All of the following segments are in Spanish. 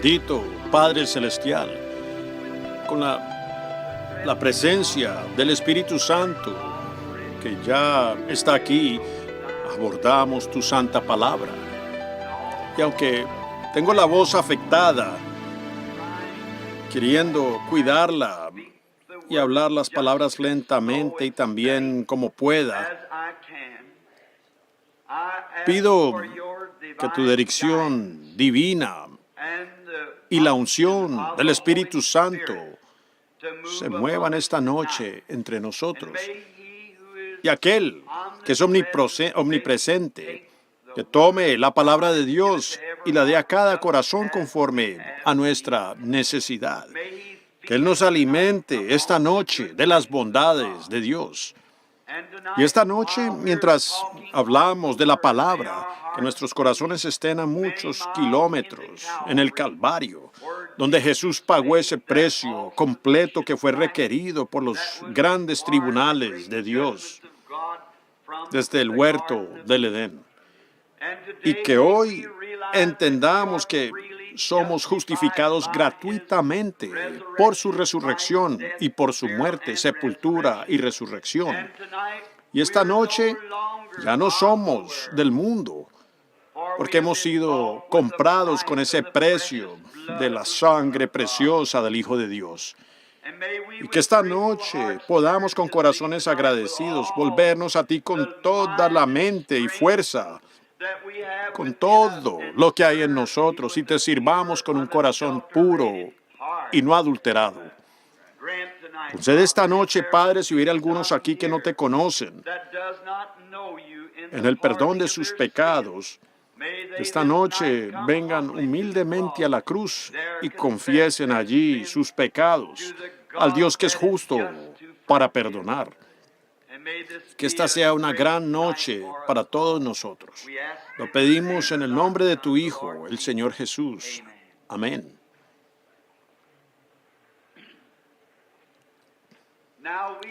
Bendito Padre Celestial, con la presencia del Espíritu Santo que ya está aquí, abordamos tu santa palabra. Y aunque tengo la voz afectada, queriendo cuidarla y hablar las palabras lentamente y también como pueda, pido que tu dirección divina y la unción del Espíritu Santo se muevan esta noche entre nosotros. Y aquel que es omnipresente, que tome la palabra de Dios y la dé a cada corazón conforme a nuestra necesidad. Que Él nos alimente esta noche de las bondades de Dios. Y esta noche, mientras hablamos de la palabra, que nuestros corazones estén a muchos kilómetros en el Calvario, donde Jesús pagó ese precio completo que fue requerido por los grandes tribunales de Dios desde el huerto del Edén. Y que hoy entendamos que somos justificados gratuitamente por su resurrección y por su muerte, sepultura y resurrección. Y esta noche ya no somos del mundo, porque hemos sido comprados con ese precio de la sangre preciosa del Hijo de Dios. Y que esta noche podamos con corazones agradecidos volvernos a ti con toda la mente y fuerza, con todo lo que hay en nosotros, y te sirvamos con un corazón puro y no adulterado. Concede esta noche, Padre, si hubiera algunos aquí que no te conocen, en el perdón de sus pecados, esta noche vengan humildemente a la cruz y confiesen allí sus pecados al Dios que es justo para perdonar. Que esta sea una gran noche para todos nosotros. Lo pedimos en el nombre de tu Hijo, el Señor Jesús. Amén.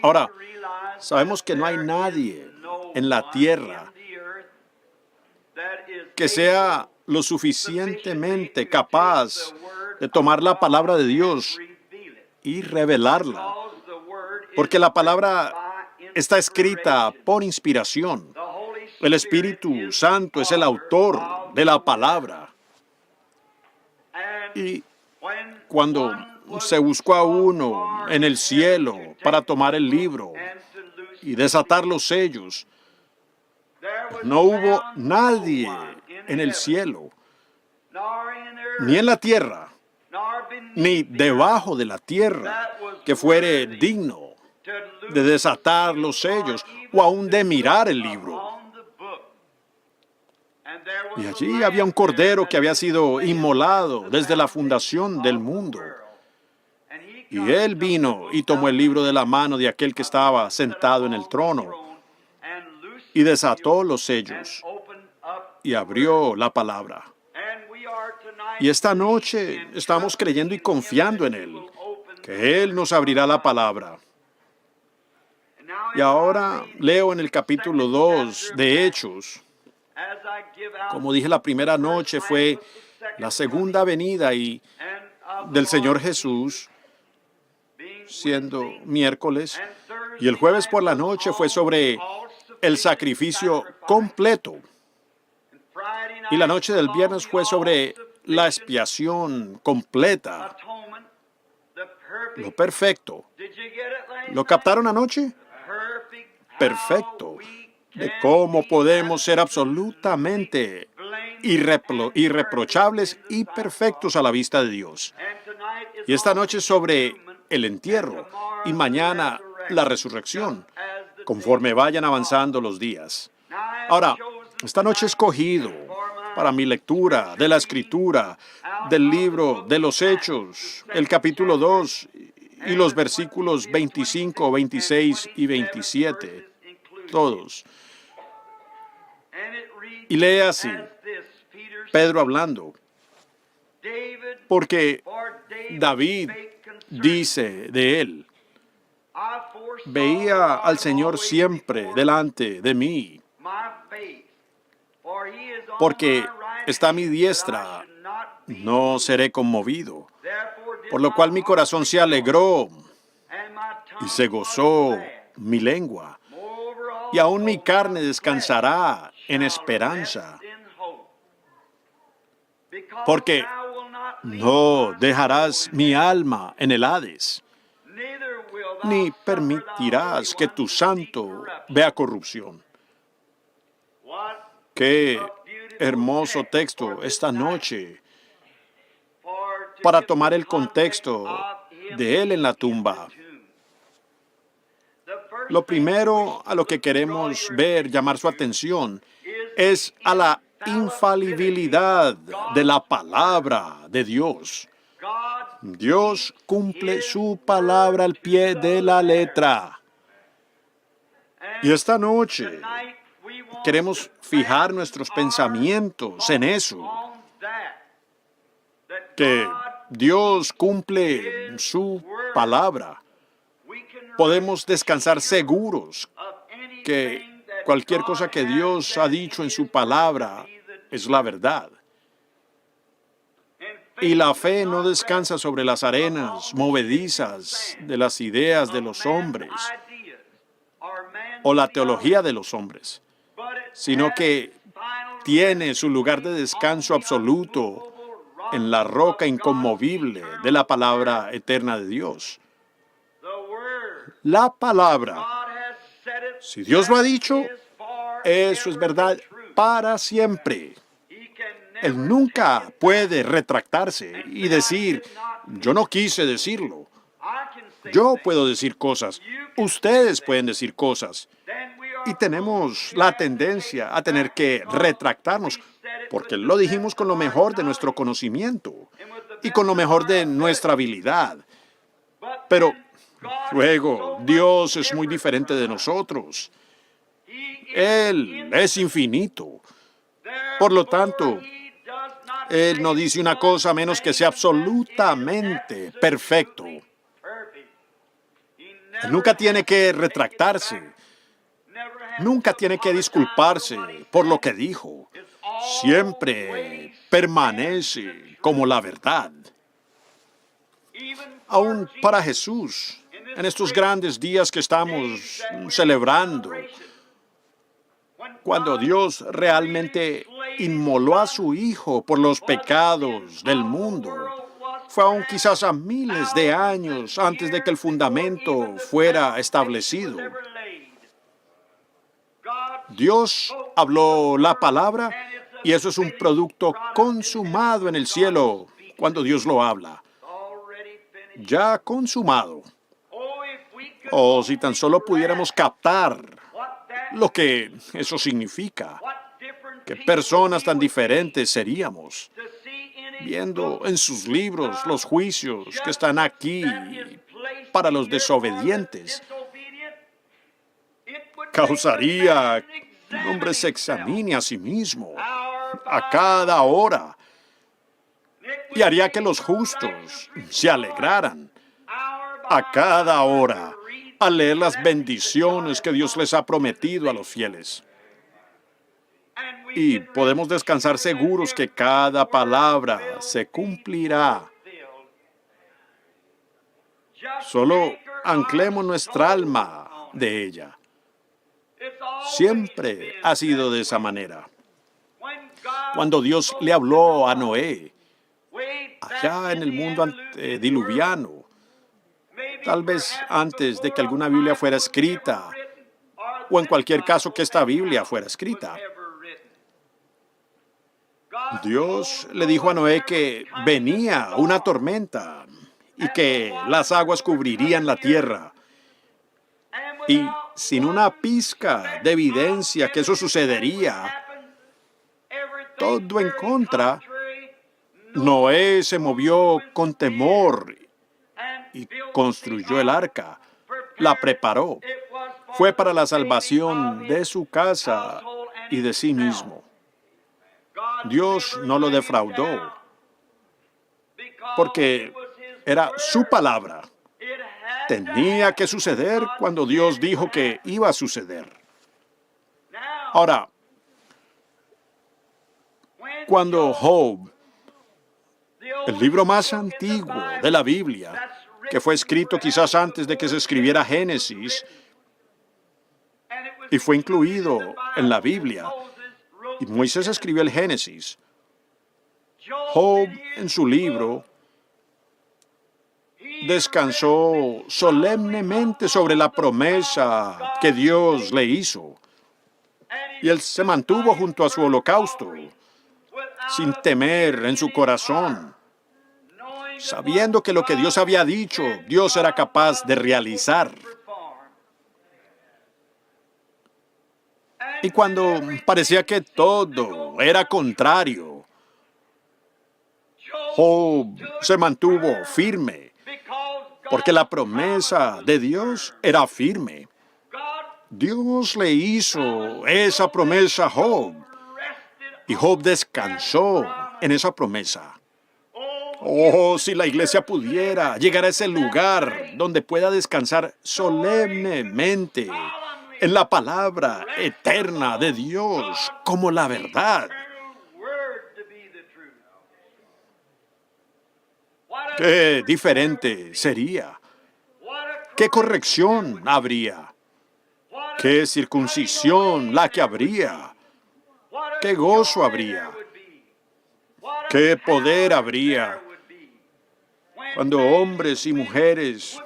Ahora, sabemos que no hay nadie en la tierra que sea lo suficientemente capaz de tomar la palabra de Dios y revelarla, porque la palabra está escrita por inspiración. El Espíritu Santo es el autor de la palabra. Y cuando se buscó a uno en el cielo para tomar el libro y desatar los sellos, no hubo nadie en el cielo, ni en la tierra, ni debajo de la tierra, que fuere digno de desatar los sellos o aún de mirar el libro. Y allí había un cordero que había sido inmolado desde la fundación del mundo. Y él vino y tomó el libro de la mano de aquel que estaba sentado en el trono y desató los sellos y abrió la palabra. Y esta noche estamos creyendo y confiando en Él, que Él nos abrirá la palabra. Y ahora leo en el capítulo 2 de Hechos. Como dije, la primera noche fue la segunda venida del Señor Jesús, siendo miércoles, y el jueves por la noche fue sobre el sacrificio completo. Y la noche del viernes fue sobre la expiación completa, lo perfecto. ¿Lo captaron anoche? Perfecto. De cómo podemos ser absolutamente irreprochables y perfectos a la vista de Dios. Y esta noche sobre el entierro y mañana la resurrección, conforme vayan avanzando los días. Ahora, esta noche he escogido para mi lectura de la Escritura, del libro de los Hechos, el capítulo 2 y los versículos 25, 26 y 27, todos. Y lee así, Pedro hablando, porque David dice de él, veía al Señor siempre delante de mí, porque está a mi diestra no seré conmovido. Por lo cual mi corazón se alegró y se gozó mi lengua. Y aún mi carne descansará en esperanza. Porque no dejarás mi alma en el Hades, ni permitirás que tu santo vea corrupción. Qué hermoso texto esta noche para tomar el contexto de él en la tumba. Lo primero a lo que queremos ver, llamar su atención, es a la infalibilidad de la palabra de Dios. Dios cumple su palabra al pie de la letra. Y esta noche queremos fijar nuestros pensamientos en eso, que Dios cumple su palabra. Podemos descansar seguros que cualquier cosa que Dios ha dicho en su palabra es la verdad. Y la fe no descansa sobre las arenas movedizas de las ideas de los hombres o la teología de los hombres, sino que tiene su lugar de descanso absoluto en la roca inconmovible de la palabra eterna de Dios. La palabra, si Dios lo ha dicho, eso es verdad para siempre. Él nunca puede retractarse y decir, yo no quise decirlo. Yo puedo decir cosas, ustedes pueden decir cosas. Y tenemos la tendencia a tener que retractarnos, porque lo dijimos con lo mejor de nuestro conocimiento y con lo mejor de nuestra habilidad. Pero luego, Dios es muy diferente de nosotros. Él es infinito. Por lo tanto, Él no dice una cosa a menos que sea absolutamente perfecto. Él nunca tiene que retractarse. Nunca tiene que disculparse por lo que dijo. Siempre permanece como la verdad. Aún para Jesús, en estos grandes días que estamos celebrando, cuando Dios realmente inmoló a su Hijo por los pecados del mundo, fue aún quizás a miles de años antes de que el fundamento fuera establecido. Dios habló la palabra y eso es un producto consumado en el cielo cuando Dios lo habla. Ya consumado. O si tan solo pudiéramos captar lo que eso significa. Qué personas tan diferentes seríamos. Viendo en sus libros los juicios que están aquí para los desobedientes. Causaría que un hombre se examine a sí mismo a cada hora y haría que los justos se alegraran a cada hora al leer las bendiciones que Dios les ha prometido a los fieles. Y podemos descansar seguros que cada palabra se cumplirá. Solo anclemos nuestra alma de ella. Siempre ha sido de esa manera. Cuando Dios le habló a Noé, allá en el mundo antediluviano, tal vez antes de que alguna Biblia fuera escrita, o en cualquier caso que esta Biblia fuera escrita, Dios le dijo a Noé que venía una tormenta y que las aguas cubrirían la tierra. Y sin una pizca de evidencia que eso sucedería, todo en contra, Noé se movió con temor y construyó el arca, la preparó. Fue para la salvación de su casa y de sí mismo. Dios no lo defraudó, porque era su palabra. Tenía que suceder cuando Dios dijo que iba a suceder. Ahora, cuando Job el libro más antiguo de la Biblia, que fue escrito quizás antes de que se escribiera Génesis, y fue incluido en la Biblia. Y Moisés escribió el Génesis. Job, en su libro, descansó solemnemente sobre la promesa que Dios le hizo. Y él se mantuvo junto a su holocausto, sin temer en su corazón, sabiendo que lo que Dios había dicho, Dios era capaz de realizar. Y cuando parecía que todo era contrario, Job se mantuvo firme, porque la promesa de Dios era firme. Dios le hizo esa promesa a Job, y Job descansó en esa promesa. Oh, si la iglesia pudiera llegar a ese lugar donde pueda descansar solemnemente en la palabra eterna de Dios como la verdad. Qué diferente sería. Qué corrección habría. Qué circuncisión la que habría. Qué gozo habría. Qué poder habría cuando hombres y mujeres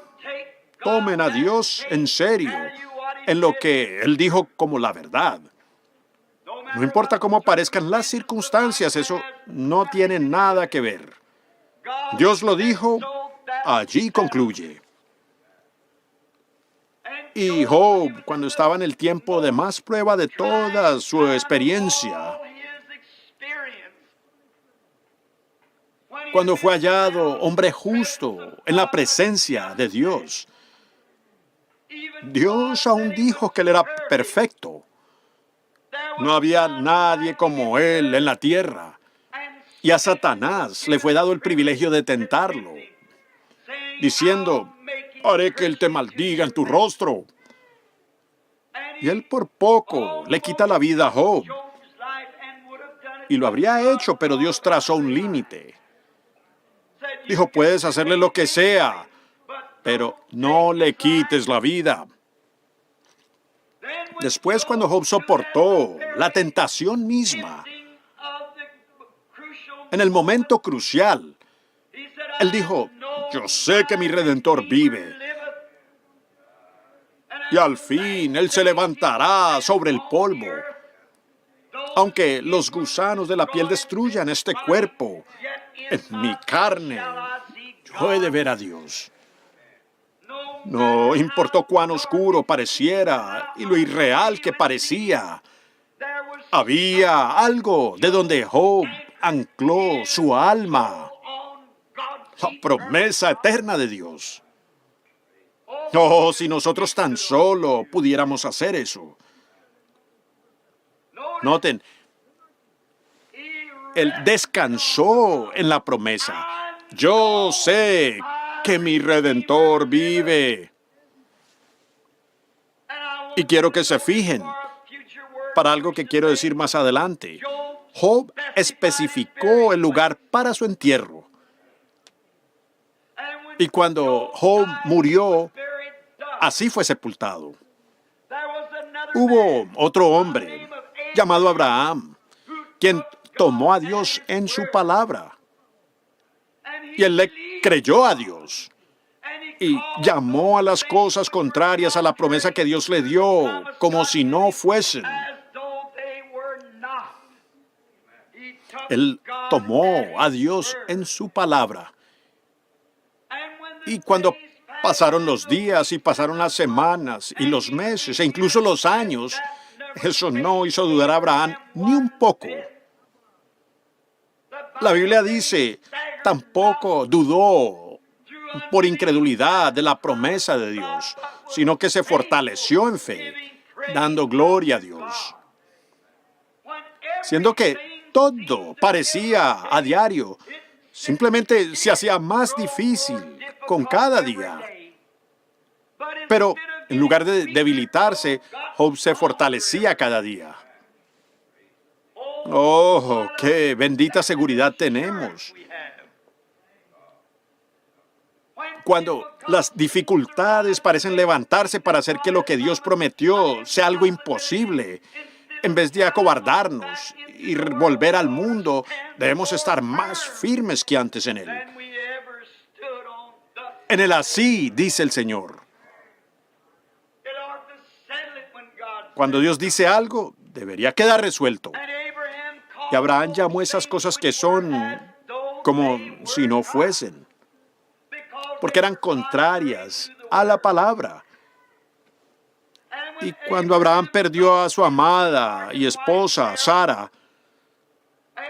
tomen a Dios en serio en lo que Él dijo como la verdad. No importa cómo parezcan las circunstancias, eso no tiene nada que ver. Dios lo dijo, allí concluye. Y Job, cuando estaba en el tiempo de más prueba de toda su experiencia, cuando fue hallado hombre justo en la presencia de Dios, Dios aún dijo que él era perfecto. No había nadie como él en la tierra. Y a Satanás le fue dado el privilegio de tentarlo, diciendo, haré que él te maldiga en tu rostro. Y él por poco le quita la vida a Job. Y lo habría hecho, pero Dios trazó un límite. Dijo, puedes hacerle lo que sea, pero no le quites la vida. Después, cuando Job soportó la tentación misma, en el momento crucial, él dijo, yo sé que mi Redentor vive. Y al fin Él se levantará sobre el polvo. Aunque los gusanos de la piel destruyan este cuerpo, en mi carne yo he de ver a Dios. No importó cuán oscuro pareciera y lo irreal que parecía, había algo de donde Job ancló su alma, la promesa eterna de Dios. Oh, si nosotros tan solo pudiéramos hacer eso. Noten, él descansó en la promesa. Yo sé que mi Redentor vive. Y quiero que se fijen para algo que quiero decir más adelante. Job especificó el lugar para su entierro. Y cuando Job murió, así fue sepultado. Hubo otro hombre llamado Abraham, quien tomó a Dios en su palabra. Y él le creyó a Dios. Y llamó a las cosas contrarias a la promesa que Dios le dio, como si no fuesen. Él tomó a Dios en su palabra. Y cuando pasaron los días y pasaron las semanas y los meses e incluso los años, eso no hizo dudar a Abraham ni un poco. La Biblia dice, tampoco dudó por incredulidad de la promesa de Dios, sino que se fortaleció en fe, dando gloria a Dios. Siendo que todo parecía a diario, simplemente se hacía más difícil con cada día. Pero en lugar de debilitarse, Job se fortalecía cada día. Oh, qué bendita seguridad tenemos. Cuando las dificultades parecen levantarse para hacer que lo que Dios prometió sea algo imposible, en vez de acobardarnos y volver al mundo, debemos estar más firmes que antes en Él. En el así, dice el Señor. Cuando Dios dice algo, debería quedar resuelto. Y Abraham llamó esas cosas que son como si no fuesen, porque eran contrarias a la palabra. Y cuando Abraham perdió a su amada y esposa, Sara,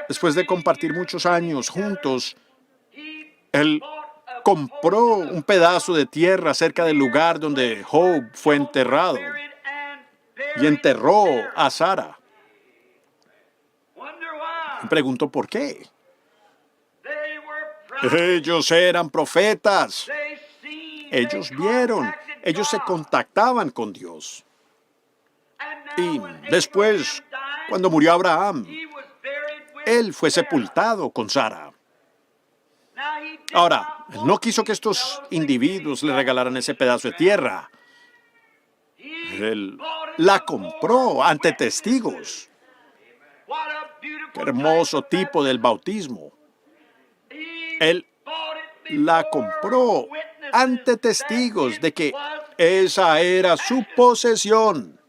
después de compartir muchos años juntos, él compró un pedazo de tierra cerca del lugar donde Job fue enterrado y enterró a Sara. Me pregunto por qué. Ellos eran profetas. Ellos vieron, ellos se contactaban con Dios. Y después, cuando murió Abraham, él fue sepultado con Sara. Ahora, él no quiso que estos individuos le regalaran ese pedazo de tierra. Él la compró ante testigos. Qué hermoso tipo del bautismo. Él la compró ante testigos de que esa era su posesión.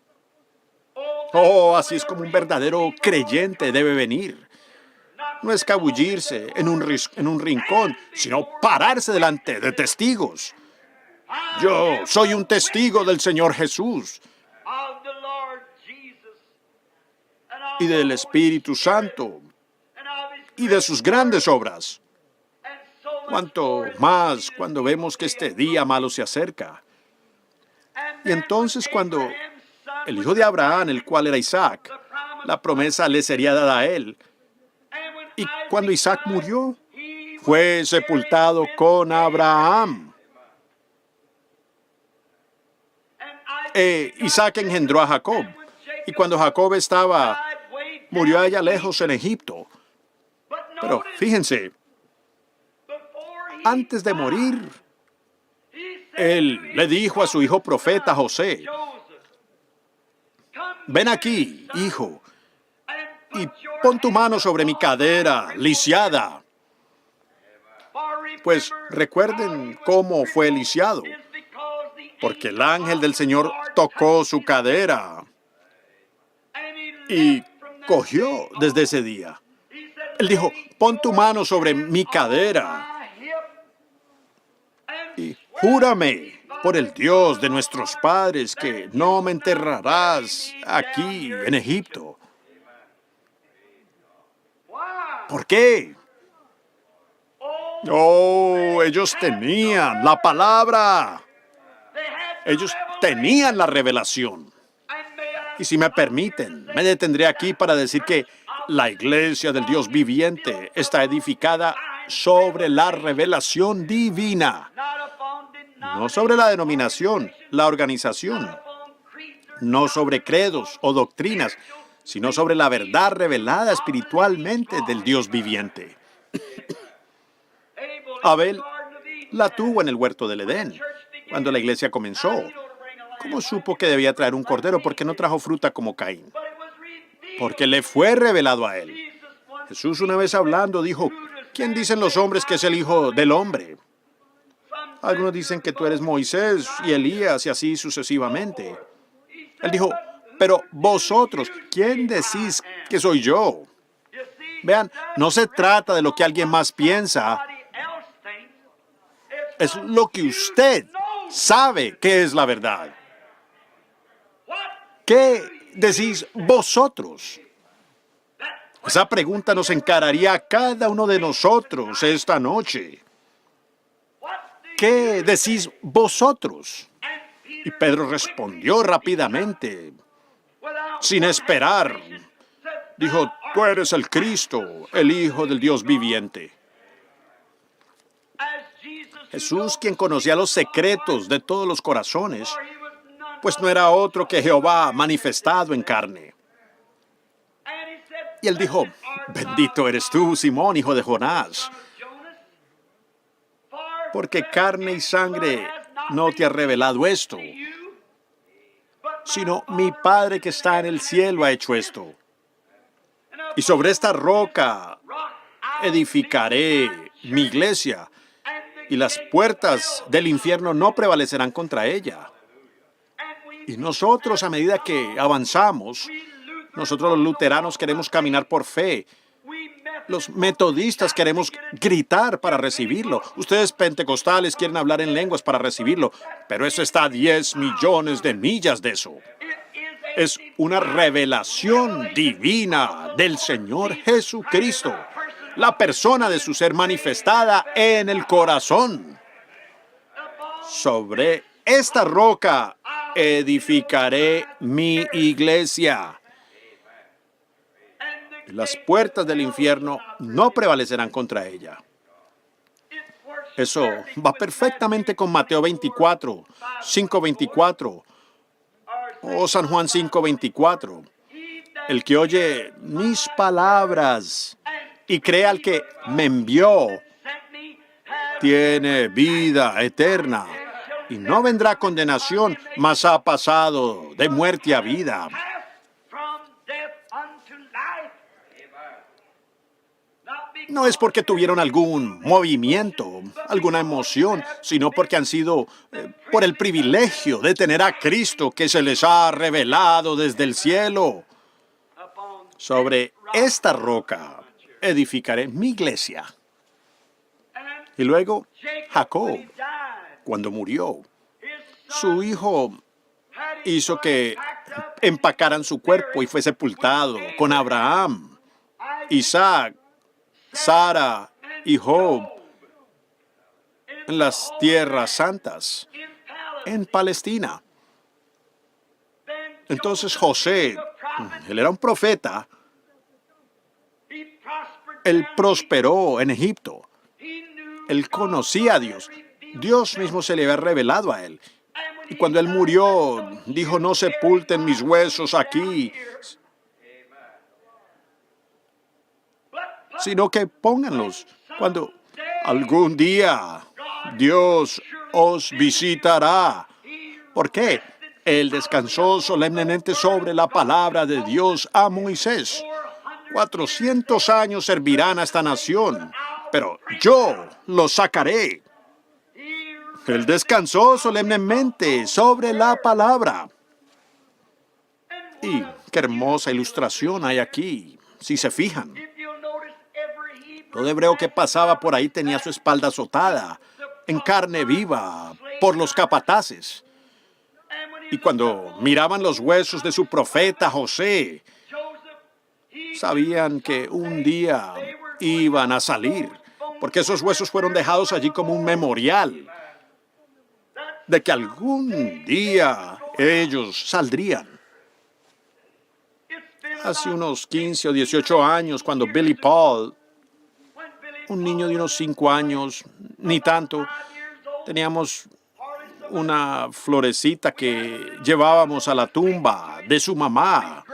Oh, así es como un verdadero creyente debe venir. No escabullirse en un rincón, sino pararse delante de testigos. Yo soy un testigo del Señor Jesús y del Espíritu Santo y de sus grandes obras. Cuanto más cuando vemos que este día malo se acerca. Y entonces cuando el hijo de Abraham, el cual era Isaac, la promesa le sería dada a él. Y cuando Isaac murió, fue sepultado con Abraham. Isaac engendró a Jacob. Y cuando Jacob murió allá lejos en Egipto. Pero fíjense, antes de morir, él le dijo a su hijo profeta José: ven aquí, hijo, y pon tu mano sobre mi cadera lisiada. Pues recuerden cómo fue lisiado, porque el ángel del Señor tocó su cadera y cogió desde ese día. Él dijo: pon tu mano sobre mi cadera y júrame por el Dios de nuestros padres que no me enterrarás aquí en Egipto. ¿Por qué? Oh, ellos tenían la palabra. Ellos tenían la revelación. Y si me permiten, me detendré aquí para decir que la iglesia del Dios viviente está edificada sobre la revelación divina. No sobre la denominación, la organización. No sobre credos o doctrinas, sino sobre la verdad revelada espiritualmente del Dios viviente. Abel la tuvo en el huerto del Edén, cuando la iglesia comenzó. ¿Cómo supo que debía traer un cordero? Porque no trajo fruta como Caín. Porque le fue revelado a él. Jesús una vez hablando dijo: ¿quién dicen los hombres que es el Hijo del Hombre? Algunos dicen que tú eres Moisés y Elías y así sucesivamente. Él dijo: pero vosotros, ¿quién decís que soy yo? Vean, no se trata de lo que alguien más piensa. Es lo que usted sabe que es la verdad. ¿Qué decís vosotros? Esa pregunta nos encararía a cada uno de nosotros esta noche. ¿Qué decís vosotros? Y Pedro respondió rápidamente, sin esperar. Dijo: tú eres el Cristo, el Hijo del Dios viviente. Jesús, quien conocía los secretos de todos los corazones, pues no era otro que Jehová manifestado en carne. Y él dijo: bendito eres tú, Simón, hijo de Jonás, porque carne y sangre no te ha revelado esto, sino mi Padre que está en el cielo ha hecho esto. Y sobre esta roca edificaré mi iglesia, y las puertas del infierno no prevalecerán contra ella. Y nosotros, a medida que avanzamos, nosotros los luteranos queremos caminar por fe. Los metodistas queremos gritar para recibirlo. Ustedes pentecostales quieren hablar en lenguas para recibirlo, pero eso está a 10 millones de millas de eso. Es una revelación divina del Señor Jesucristo, la persona de su ser manifestada en el corazón. Sobre esta roca edificaré mi iglesia. Las puertas del infierno no prevalecerán contra ella. Eso va perfectamente con Mateo 24, 5:24 o San Juan 5:24. El que oye mis palabras y cree al que me envió, tiene vida eterna y no vendrá condenación, mas ha pasado de muerte a vida. No es porque tuvieron algún movimiento, alguna emoción, sino porque han sido por el privilegio de tener a Cristo que se les ha revelado desde el cielo. Sobre esta roca edificaré mi iglesia. Y luego Jacob, cuando murió, su hijo hizo que empacaran su cuerpo y fue sepultado con Abraham, Isaac, Sara y Job en las tierras santas, en Palestina. Entonces José, él era un profeta, él prosperó en Egipto, él conocía a Dios, Dios mismo se le había revelado a él. Y cuando él murió, dijo, no sepulten mis huesos aquí, sino que pónganlos cuando algún día Dios os visitará. ¿Por qué? Él descansó solemnemente sobre la palabra de Dios a Moisés. 400 años servirán a esta nación, pero yo los sacaré. Él descansó solemnemente sobre la palabra. Y qué hermosa ilustración hay aquí, si se fijan. Todo hebreo que pasaba por ahí tenía su espalda azotada, en carne viva, por los capataces. Y cuando miraban los huesos de su profeta José, sabían que un día iban a salir, porque esos huesos fueron dejados allí como un memorial de que algún día ellos saldrían. Hace unos 15 o 18 años, cuando Billy Paul, un niño de unos 5 años, ni tanto, teníamos una florecita que llevábamos a la tumba de su mamá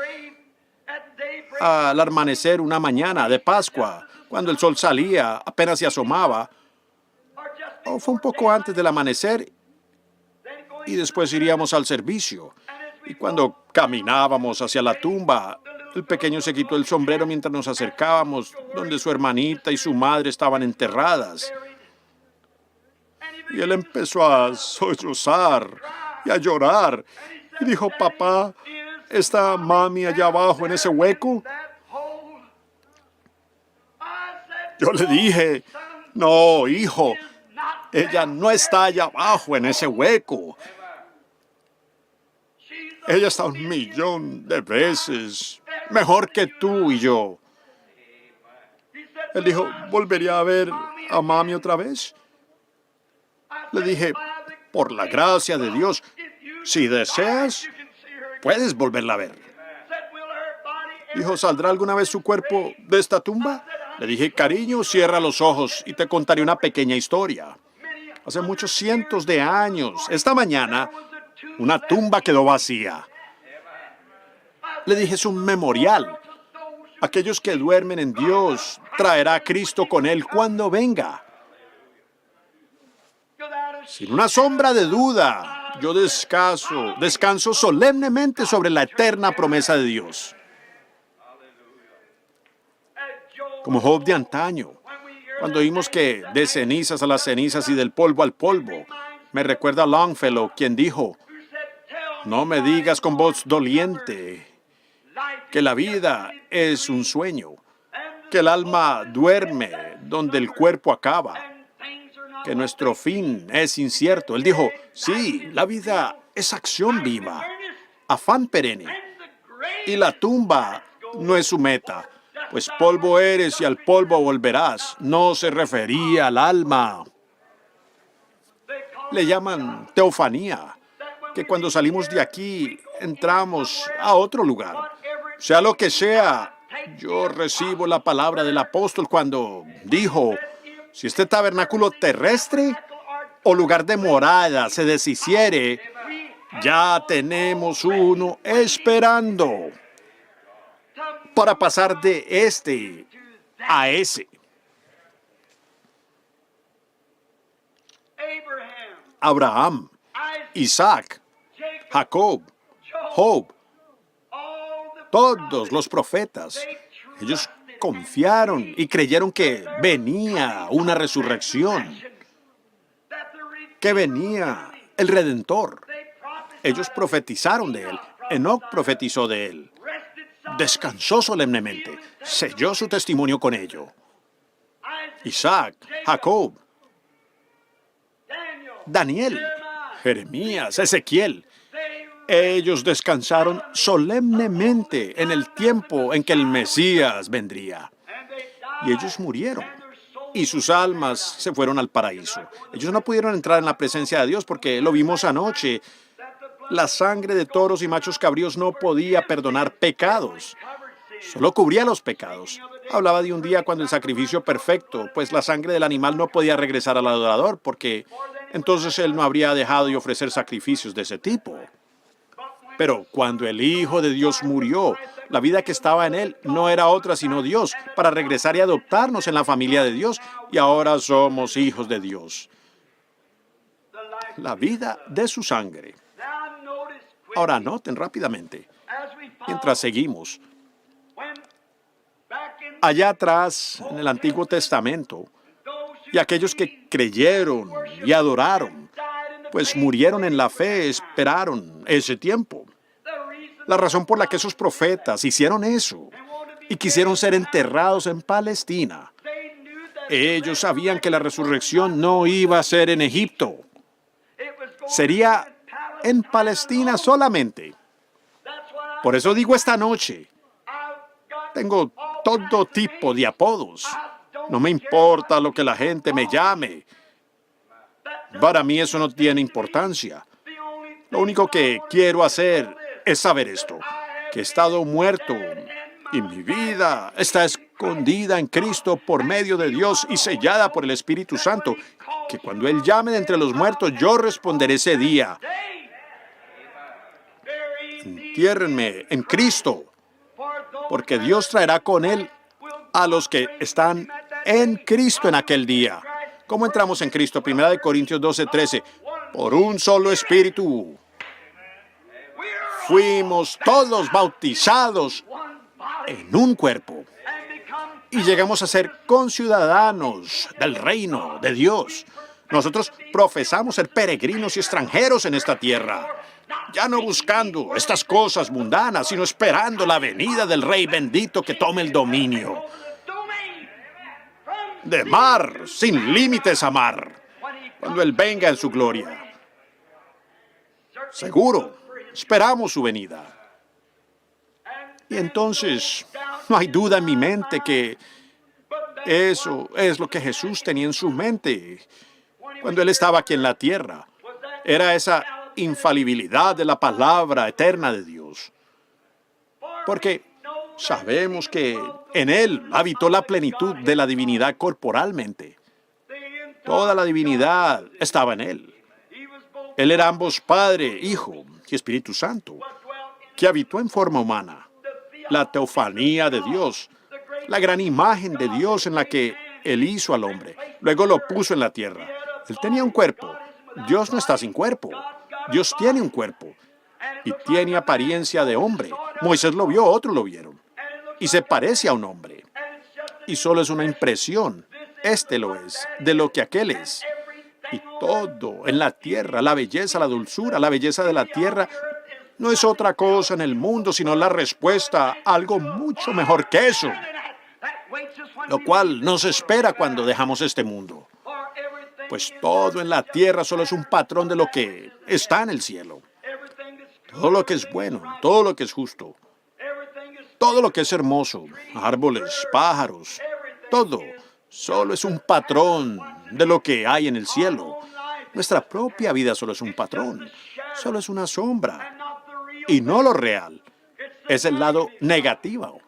al amanecer una mañana de Pascua, cuando el sol salía, apenas se asomaba, o fue un poco antes del amanecer, y después iríamos al servicio. Y cuando caminábamos hacia la tumba, el pequeño se quitó el sombrero mientras nos acercábamos, donde su hermanita y su madre estaban enterradas. Y él empezó a sollozar y a llorar. Y dijo, papá, ¿está mami allá abajo en ese hueco? Yo le dije, no, hijo, ella no está allá abajo en ese hueco. Ella está 1,000,000 de veces mejor que tú y yo. Él dijo, ¿volvería a ver a mami otra vez? Le dije, por la gracia de Dios, si deseas, puedes volverla a ver. Dijo, ¿saldrá alguna vez su cuerpo de esta tumba? Le dije, cariño, cierra los ojos y te contaré una pequeña historia. Hace muchos cientos de años, esta mañana, una tumba quedó vacía. Le dije, es un memorial. Aquellos que duermen en Dios traerá a Cristo con él cuando venga. Sin una sombra de duda, yo descanso solemnemente sobre la eterna promesa de Dios. Como Job de antaño, cuando oímos que de cenizas a las cenizas y del polvo al polvo, me recuerda a Longfellow, quien dijo, no me digas con voz doliente que la vida es un sueño, que el alma duerme donde el cuerpo acaba, que nuestro fin es incierto. Él dijo, sí, la vida es acción viva, afán perenne, y la tumba no es su meta, pues polvo eres y al polvo volverás. No se refería al alma. Le llaman teofanía, que cuando salimos de aquí entramos a otro lugar. Sea lo que sea, yo recibo la palabra del apóstol cuando dijo, si este tabernáculo terrestre o lugar de morada se deshiciere, ya tenemos uno esperando para pasar de este a ese. Abraham, Isaac, Jacob, Job, todos los profetas, ellos confiaron y creyeron que venía una resurrección, que venía el Redentor. Ellos profetizaron de él. Enoc profetizó de él. Descansó solemnemente. Selló su testimonio con ello. Isaac, Jacob, Daniel, Jeremías, Ezequiel. Ellos descansaron solemnemente en el tiempo en que el Mesías vendría. Y ellos murieron. Y sus almas se fueron al paraíso. Ellos no pudieron entrar en la presencia de Dios porque lo vimos anoche. La sangre de toros y machos cabríos no podía perdonar pecados. Solo cubría los pecados. Hablaba de un día cuando el sacrificio perfecto, pues la sangre del animal no podía regresar al adorador porque entonces él no habría dejado de ofrecer sacrificios de ese tipo. Pero cuando el Hijo de Dios murió, la vida que estaba en él no era otra sino Dios, para regresar y adoptarnos en la familia de Dios, y ahora somos hijos de Dios. La vida de su sangre. Ahora noten rápidamente, mientras seguimos, allá atrás en el Antiguo Testamento, y aquellos que creyeron y adoraron, pues murieron en la fe, esperaron ese tiempo. La razón por la que esos profetas hicieron eso y quisieron ser enterrados en Palestina, ellos sabían que la resurrección no iba a ser en Egipto, sería en Palestina solamente. Por eso digo esta noche, tengo todo tipo de apodos. No me importa lo que la gente me llame. Para mí eso no tiene importancia. Lo único que quiero hacer es saber esto, que he estado muerto y mi vida está escondida en Cristo por medio de Dios y sellada por el Espíritu Santo, que cuando Él llame de entre los muertos, yo responderé ese día. Entiérrenme en Cristo, porque Dios traerá con Él a los que están en Cristo en aquel día. ¿Cómo entramos en Cristo? 1 Corintios 12:13. Por un solo Espíritu fuimos todos bautizados en un cuerpo y llegamos a ser conciudadanos del reino de Dios. Nosotros profesamos ser peregrinos y extranjeros en esta tierra, ya no buscando estas cosas mundanas, sino esperando la venida del Rey bendito que tome el dominio. De mar, sin límites a mar, cuando Él venga en su gloria. Seguro, esperamos su venida. Y entonces, no hay duda en mi mente que eso es lo que Jesús tenía en su mente cuando Él estaba aquí en la tierra. Era esa infalibilidad de la palabra eterna de Dios. Porque sabemos que en Él habitó la plenitud de la divinidad corporalmente. Toda la divinidad estaba en Él. Él era ambos Padre, Hijo y Espíritu Santo, que habitó en forma humana. La teofanía de Dios, la gran imagen de Dios en la que Él hizo al hombre. Luego lo puso en la tierra. Él tenía un cuerpo, Dios no está sin cuerpo. Dios tiene un cuerpo y tiene apariencia de hombre. Moisés lo vio, otros lo vieron. Y se parece a un hombre. Y solo es una impresión. Este lo es, de lo que aquel es. Y todo en la tierra, la belleza, la dulzura, la belleza de la tierra, no es otra cosa en el mundo, sino la respuesta a algo mucho mejor que eso, lo cual nos espera cuando dejamos este mundo. Pues todo en la tierra solo es un patrón de lo que está en el cielo. Todo lo que es bueno, todo lo que es justo, todo lo que es hermoso, árboles, pájaros, todo, solo es un patrón de lo que hay en el cielo. Nuestra propia vida solo es un patrón, solo es una sombra, y no lo real. Es el lado negativo.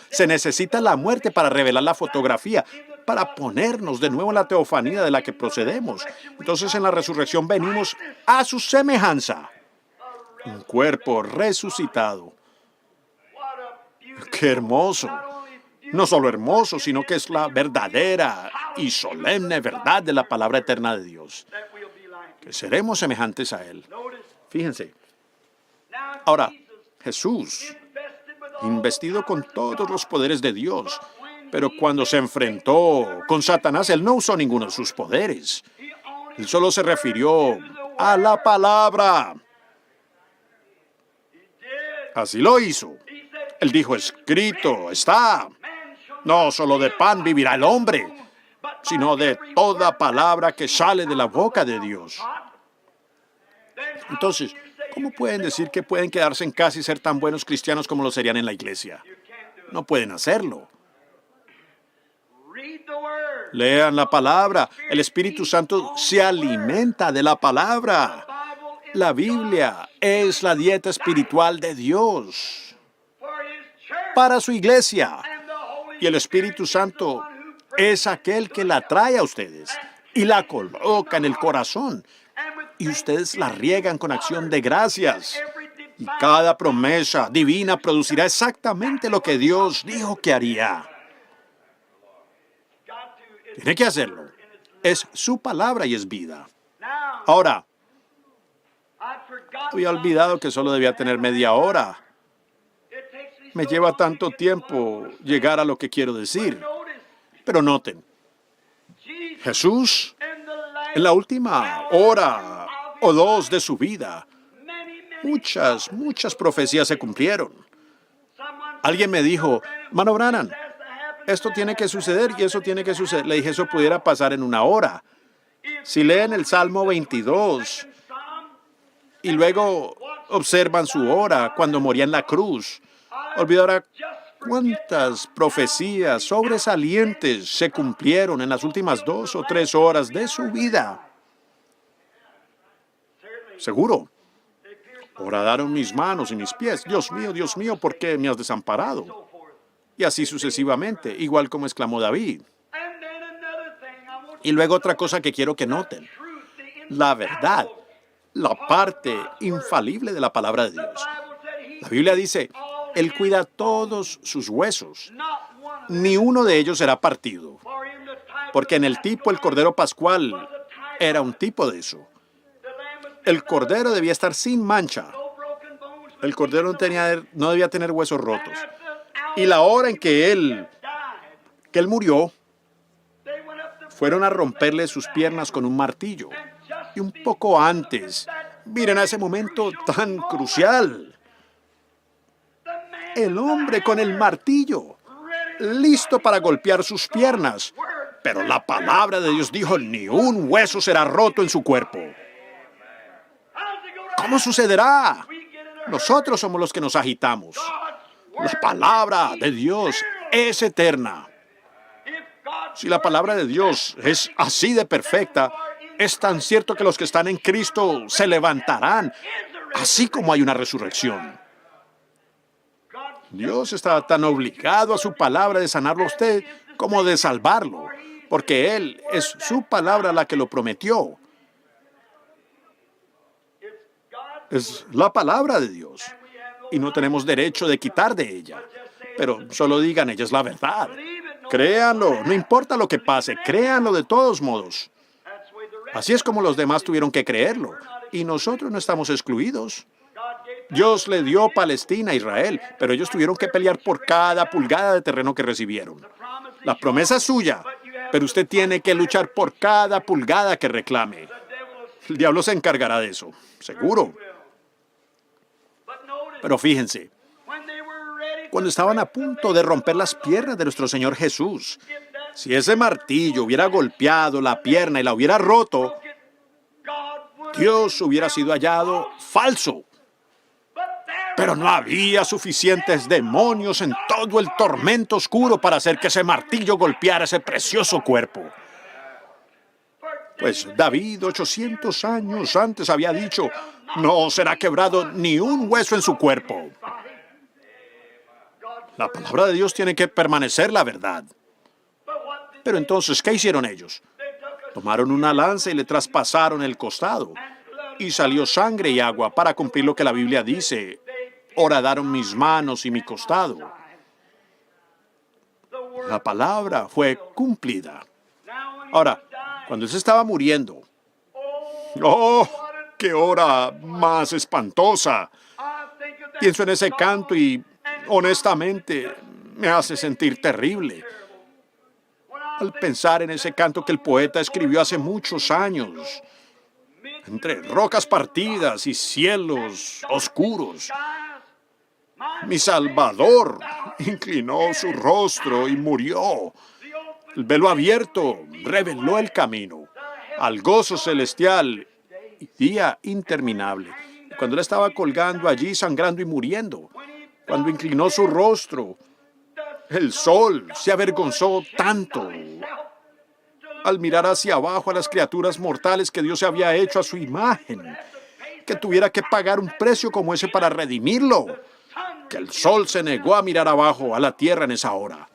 Se necesita la muerte para revelar la fotografía, para ponernos de nuevo en la teofanía de la que procedemos. Entonces en la resurrección venimos a su semejanza. Un cuerpo resucitado. ¡Qué hermoso! No solo hermoso, sino que es la verdadera y solemne verdad de la palabra eterna de Dios. Que seremos semejantes a Él. Fíjense. Ahora, Jesús, investido con todos los poderes de Dios, pero cuando se enfrentó con Satanás, Él no usó ninguno de sus poderes. Él solo se refirió a la palabra. Así lo hizo. Él dijo, escrito está. No solo de pan vivirá el hombre, sino de toda palabra que sale de la boca de Dios. Entonces, ¿cómo pueden decir que pueden quedarse en casa y ser tan buenos cristianos como lo serían en la iglesia? No pueden hacerlo. Lean la palabra. El Espíritu Santo se alimenta de la palabra. La Biblia es la dieta espiritual de Dios para su iglesia. Y el Espíritu Santo es aquel que la trae a ustedes y la coloca en el corazón. Y ustedes la riegan con acción de gracias. Y cada promesa divina producirá exactamente lo que Dios dijo que haría. Tiene que hacerlo. Es su palabra y es vida. Ahora, había olvidado que solo debía tener media hora. Me lleva tanto tiempo llegar a lo que quiero decir. Pero noten, Jesús, en la última hora o dos de su vida, muchas profecías se cumplieron. Alguien me dijo, Mano Branham, esto tiene que suceder y eso tiene que suceder. Le dije, eso pudiera pasar en una hora. Si leen el Salmo 22 y luego observan su hora cuando moría en la cruz, olvidará cuántas profecías sobresalientes se cumplieron en las últimas 2 o 3 horas de su vida. Seguro. Horadaron mis manos y mis pies. Dios mío, ¿por qué me has desamparado? Y así sucesivamente, igual como exclamó David. Y luego otra cosa que quiero que noten. La verdad, la parte infalible de la palabra de Dios. La Biblia dice, Él cuida todos sus huesos. Ni uno de ellos será partido. Porque en el tipo, el Cordero Pascual era un tipo de eso. El Cordero debía estar sin mancha. El Cordero no debía tener huesos rotos. Y la hora en que él murió, fueron a romperle sus piernas con un martillo. Y un poco antes, miren a ese momento tan crucial. El hombre con el martillo, listo para golpear sus piernas. Pero la palabra de Dios dijo, ni un hueso será roto en su cuerpo. ¿Cómo sucederá? Nosotros somos los que nos agitamos. La palabra de Dios es eterna. Si la palabra de Dios es así de perfecta, es tan cierto que los que están en Cristo se levantarán, así como hay una resurrección. Dios está tan obligado a su palabra de sanarlo a usted como de salvarlo, porque Él es su palabra la que lo prometió. Es la palabra de Dios y no tenemos derecho de quitar de ella. Pero solo digan, ella es la verdad. Créanlo, no importa lo que pase, créanlo de todos modos. Así es como los demás tuvieron que creerlo. Y nosotros no estamos excluidos. Dios le dio Palestina a Israel, pero ellos tuvieron que pelear por cada pulgada de terreno que recibieron. La promesa es suya, pero usted tiene que luchar por cada pulgada que reclame. El diablo se encargará de eso, seguro. Pero fíjense, cuando estaban a punto de romper las piernas de nuestro Señor Jesús, si ese martillo hubiera golpeado la pierna y la hubiera roto, Dios hubiera sido hallado falso. Pero no había suficientes demonios en todo el tormento oscuro para hacer que ese martillo golpeara ese precioso cuerpo. Pues David, 800 años antes, había dicho, no será quebrado ni un hueso en su cuerpo. La palabra de Dios tiene que permanecer la verdad. Pero entonces, ¿qué hicieron ellos? Tomaron una lanza y le traspasaron el costado. Y salió sangre y agua para cumplir lo que la Biblia dice. Horadaron mis manos y mi costado. La palabra fue cumplida. Ahora, cuando él se estaba muriendo, ¡oh, qué hora más espantosa! Pienso en ese canto y, honestamente, me hace sentir terrible. Al pensar en ese canto que el poeta escribió hace muchos años, entre rocas partidas y cielos oscuros, mi Salvador inclinó su rostro y murió. El velo abierto reveló el camino al gozo celestial y día interminable. Cuando él estaba colgando allí, sangrando y muriendo, cuando inclinó su rostro, el sol se avergonzó tanto al mirar hacia abajo a las criaturas mortales que Dios se había hecho a su imagen, que tuviera que pagar un precio como ese para redimirlo, que el sol se negó a mirar abajo a la tierra en esa hora.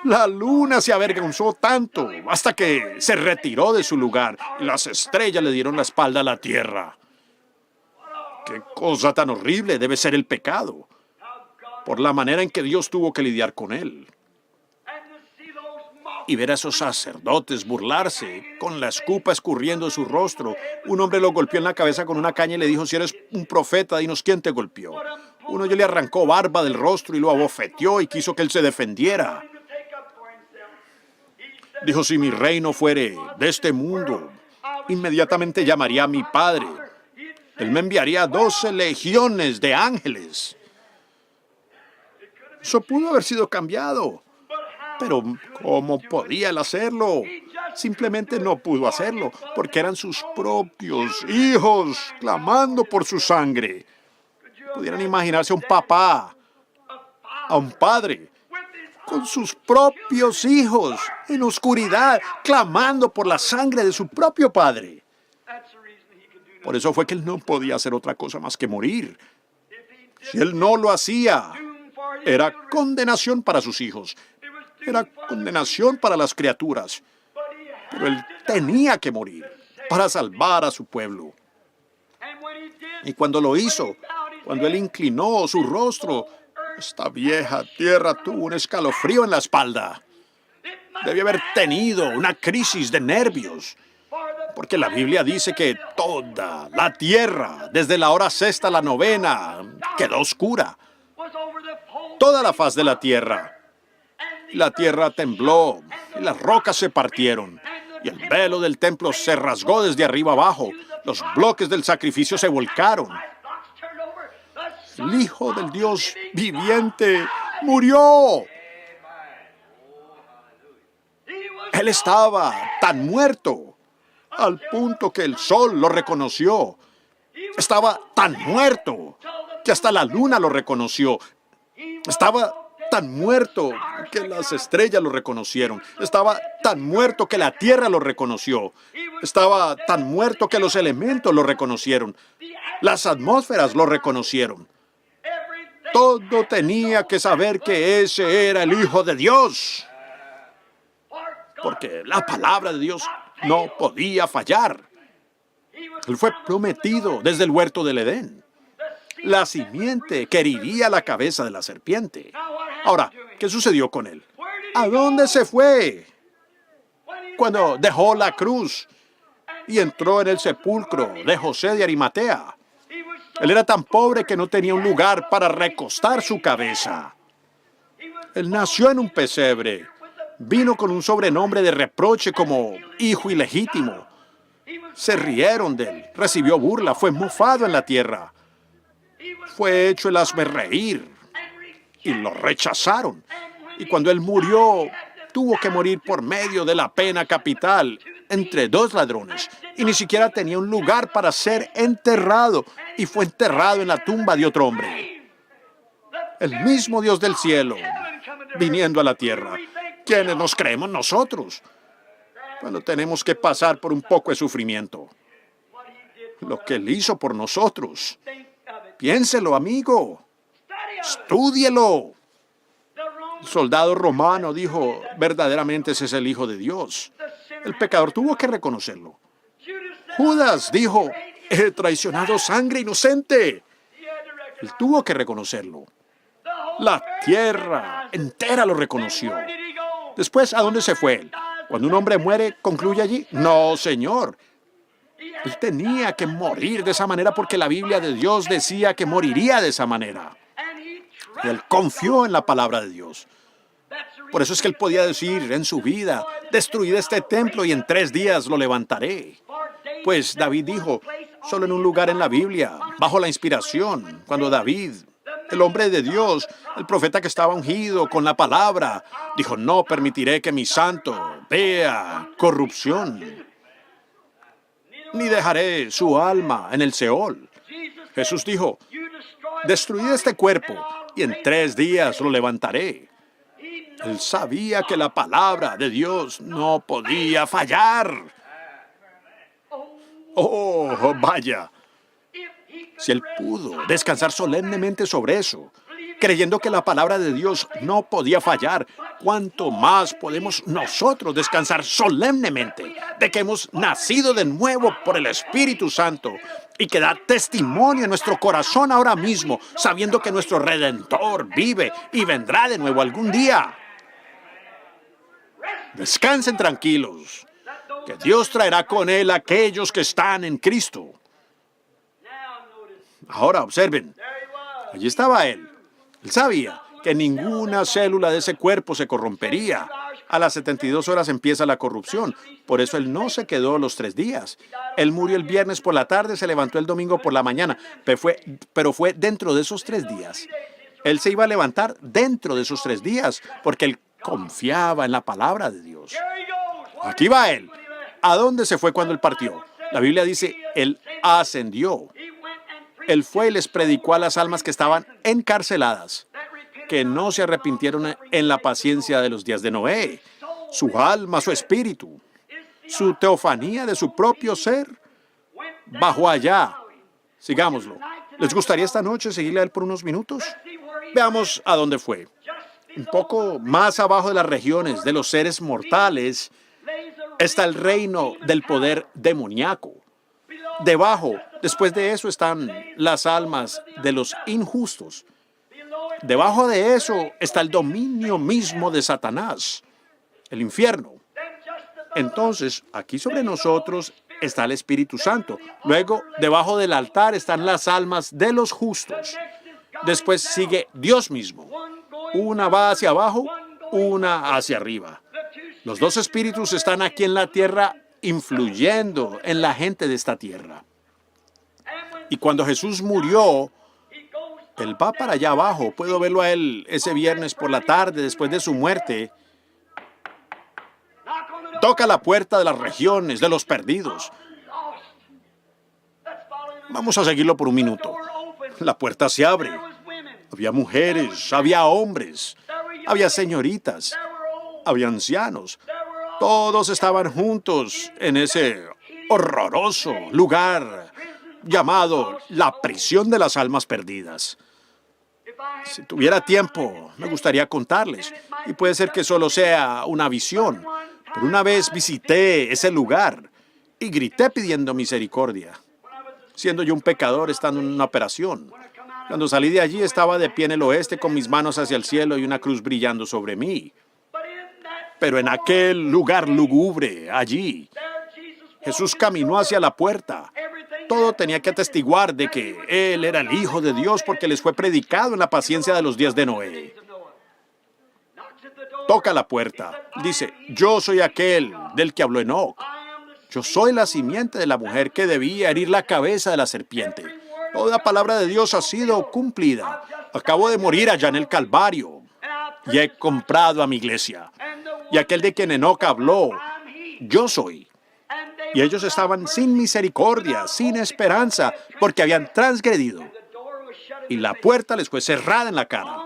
La luna se avergonzó tanto hasta que se retiró de su lugar y las estrellas le dieron la espalda a la tierra. ¡Qué cosa tan horrible debe ser el pecado! Por la manera en que Dios tuvo que lidiar con él. Y ver a esos sacerdotes burlarse, con la escupa escurriendo de su rostro. Un hombre lo golpeó en la cabeza con una caña y le dijo, si eres un profeta, dinos quién te golpeó. Uno ya le arrancó barba del rostro y lo abofeteó y quiso que él se defendiera. Dijo, si mi reino fuere de este mundo, inmediatamente llamaría a mi Padre. Él me enviaría 12 legiones de ángeles. Eso pudo haber sido cambiado. Pero, ¿cómo podía él hacerlo? Simplemente no pudo hacerlo, porque eran sus propios hijos clamando por su sangre. Pudieran imaginarse a un papá, a un padre, con sus propios hijos, en oscuridad, clamando por la sangre de su propio padre. Por eso fue que él no podía hacer otra cosa más que morir. Si él no lo hacía, era condenación para sus hijos. Era condenación para las criaturas. Pero él tenía que morir para salvar a su pueblo. Y cuando lo hizo, cuando él inclinó su rostro, esta vieja tierra tuvo un escalofrío en la espalda. Debió haber tenido una crisis de nervios. Porque la Biblia dice que toda la tierra, desde la hora sexta a la novena, quedó oscura. Toda la faz de la tierra. La tierra tembló y las rocas se partieron. Y el velo del templo se rasgó desde arriba abajo. Los bloques del sacrificio se volcaron. El Hijo del Dios viviente murió. Él estaba tan muerto, al punto que el sol lo reconoció. Estaba tan muerto que hasta la luna lo reconoció. Estaba tan muerto que las estrellas lo reconocieron. Estaba tan muerto que la tierra lo reconoció. Estaba tan muerto que los elementos lo reconocieron. Las atmósferas lo reconocieron. Todo tenía que saber que ese era el Hijo de Dios. Porque la palabra de Dios no podía fallar. Él fue prometido desde el huerto del Edén. La simiente que heriría la cabeza de la serpiente. Ahora, ¿qué sucedió con él? ¿A dónde se fue? cuando dejó la cruz y entró en el sepulcro de José de Arimatea. Él era tan pobre que no tenía un lugar para recostar su cabeza. Él nació en un pesebre. Vino con un sobrenombre de reproche como hijo ilegítimo. Se rieron de él, recibió burla, fue mofado en la tierra. Fue hecho el hazmerreír y lo rechazaron. Y cuando él murió, tuvo que morir por medio de la pena capital entre dos ladrones. Y ni siquiera tenía un lugar para ser enterrado. Y fue enterrado en la tumba de otro hombre. El mismo Dios del cielo, viniendo a la tierra. ¿Quiénes nos creemos nosotros cuando tenemos que pasar por un poco de sufrimiento? Lo que Él hizo por nosotros. Piénselo, amigo. Estúdielo. El soldado romano dijo, verdaderamente ese es el Hijo de Dios. El pecador tuvo que reconocerlo. Judas dijo, he traicionado sangre inocente. Él tuvo que reconocerlo. La tierra entera lo reconoció. Después, ¿a dónde se fue él? Cuando un hombre muere, ¿concluye allí? No, señor. Él tenía que morir de esa manera porque la Biblia de Dios decía que moriría de esa manera. Y él confió en la palabra de Dios. Por eso es que él podía decir en su vida, destruid este templo y en 3 días lo levantaré. Pues David dijo, solo en un lugar en la Biblia, bajo la inspiración, cuando David, el hombre de Dios, el profeta que estaba ungido con la palabra, dijo, no permitiré que mi santo vea corrupción, ni dejaré su alma en el Seol. Jesús dijo, destruid este cuerpo y en 3 días lo levantaré. Él sabía que la palabra de Dios no podía fallar. Oh, vaya. Si él pudo descansar solemnemente sobre eso, creyendo que la palabra de Dios no podía fallar, ¿cuánto más podemos nosotros descansar solemnemente de que hemos nacido de nuevo por el Espíritu Santo y que da testimonio en nuestro corazón ahora mismo, sabiendo que nuestro Redentor vive y vendrá de nuevo algún día? Descansen tranquilos, que Dios traerá con Él a aquellos que están en Cristo. Ahora observen, allí estaba Él. Él sabía que ninguna célula de ese cuerpo se corrompería. A las 72 horas empieza la corrupción. Por eso Él no se quedó los 3 días. Él murió el viernes por la tarde, se levantó el domingo por la mañana, pero fue dentro de esos 3 días. Él se iba a levantar dentro de esos 3 días, porque Él confiaba en la palabra de Dios. Aquí va Él. ¿A dónde se fue cuando Él partió? La Biblia dice, Él ascendió. Él fue y les predicó a las almas que estaban encarceladas, que no se arrepintieron en la paciencia de los días de Noé. Su alma, su espíritu, su teofanía de su propio ser, bajó allá. Sigámoslo. ¿Les gustaría esta noche seguirle a Él por unos minutos? Veamos a dónde fue. Un poco más abajo de las regiones de los seres mortales está el reino del poder demoníaco. Debajo, después de eso, están las almas de los injustos. Debajo de eso está el dominio mismo de Satanás, el infierno. Entonces, aquí sobre nosotros está el Espíritu Santo. Luego, debajo del altar están las almas de los justos. Después sigue Dios mismo. Una va hacia abajo, una hacia arriba. Los 2 espíritus están aquí en la tierra influyendo en la gente de esta tierra. Y cuando Jesús murió, Él va para allá abajo. Puedo verlo a Él ese viernes por la tarde, después de su muerte. Toca la puerta de las regiones, de los perdidos. Vamos a seguirlo por un minuto. La puerta se abre. Había mujeres, había hombres, había señoritas, había ancianos. Todos estaban juntos en ese horroroso lugar llamado la prisión de las almas perdidas. Si tuviera tiempo, me gustaría contarles, y puede ser que solo sea una visión, pero una vez visité ese lugar y grité pidiendo misericordia, siendo yo un pecador estando en una operación. Cuando salí de allí estaba de pie en el oeste con mis manos hacia el cielo y una cruz brillando sobre mí. Pero en aquel lugar lúgubre, allí, Jesús caminó hacia la puerta. Todo tenía que atestiguar de que Él era el Hijo de Dios porque les fue predicado en la paciencia de los días de Noé. Toca la puerta. Dice, yo soy aquel del que habló Enoc. Yo soy la simiente de la mujer que debía herir la cabeza de la serpiente. Toda palabra de Dios ha sido cumplida. Acabo de morir allá en el Calvario y he comprado a mi iglesia. Y aquel de quien Enoc habló, yo soy. Y ellos estaban sin misericordia, sin esperanza, porque habían transgredido. Y la puerta les fue cerrada en la cara.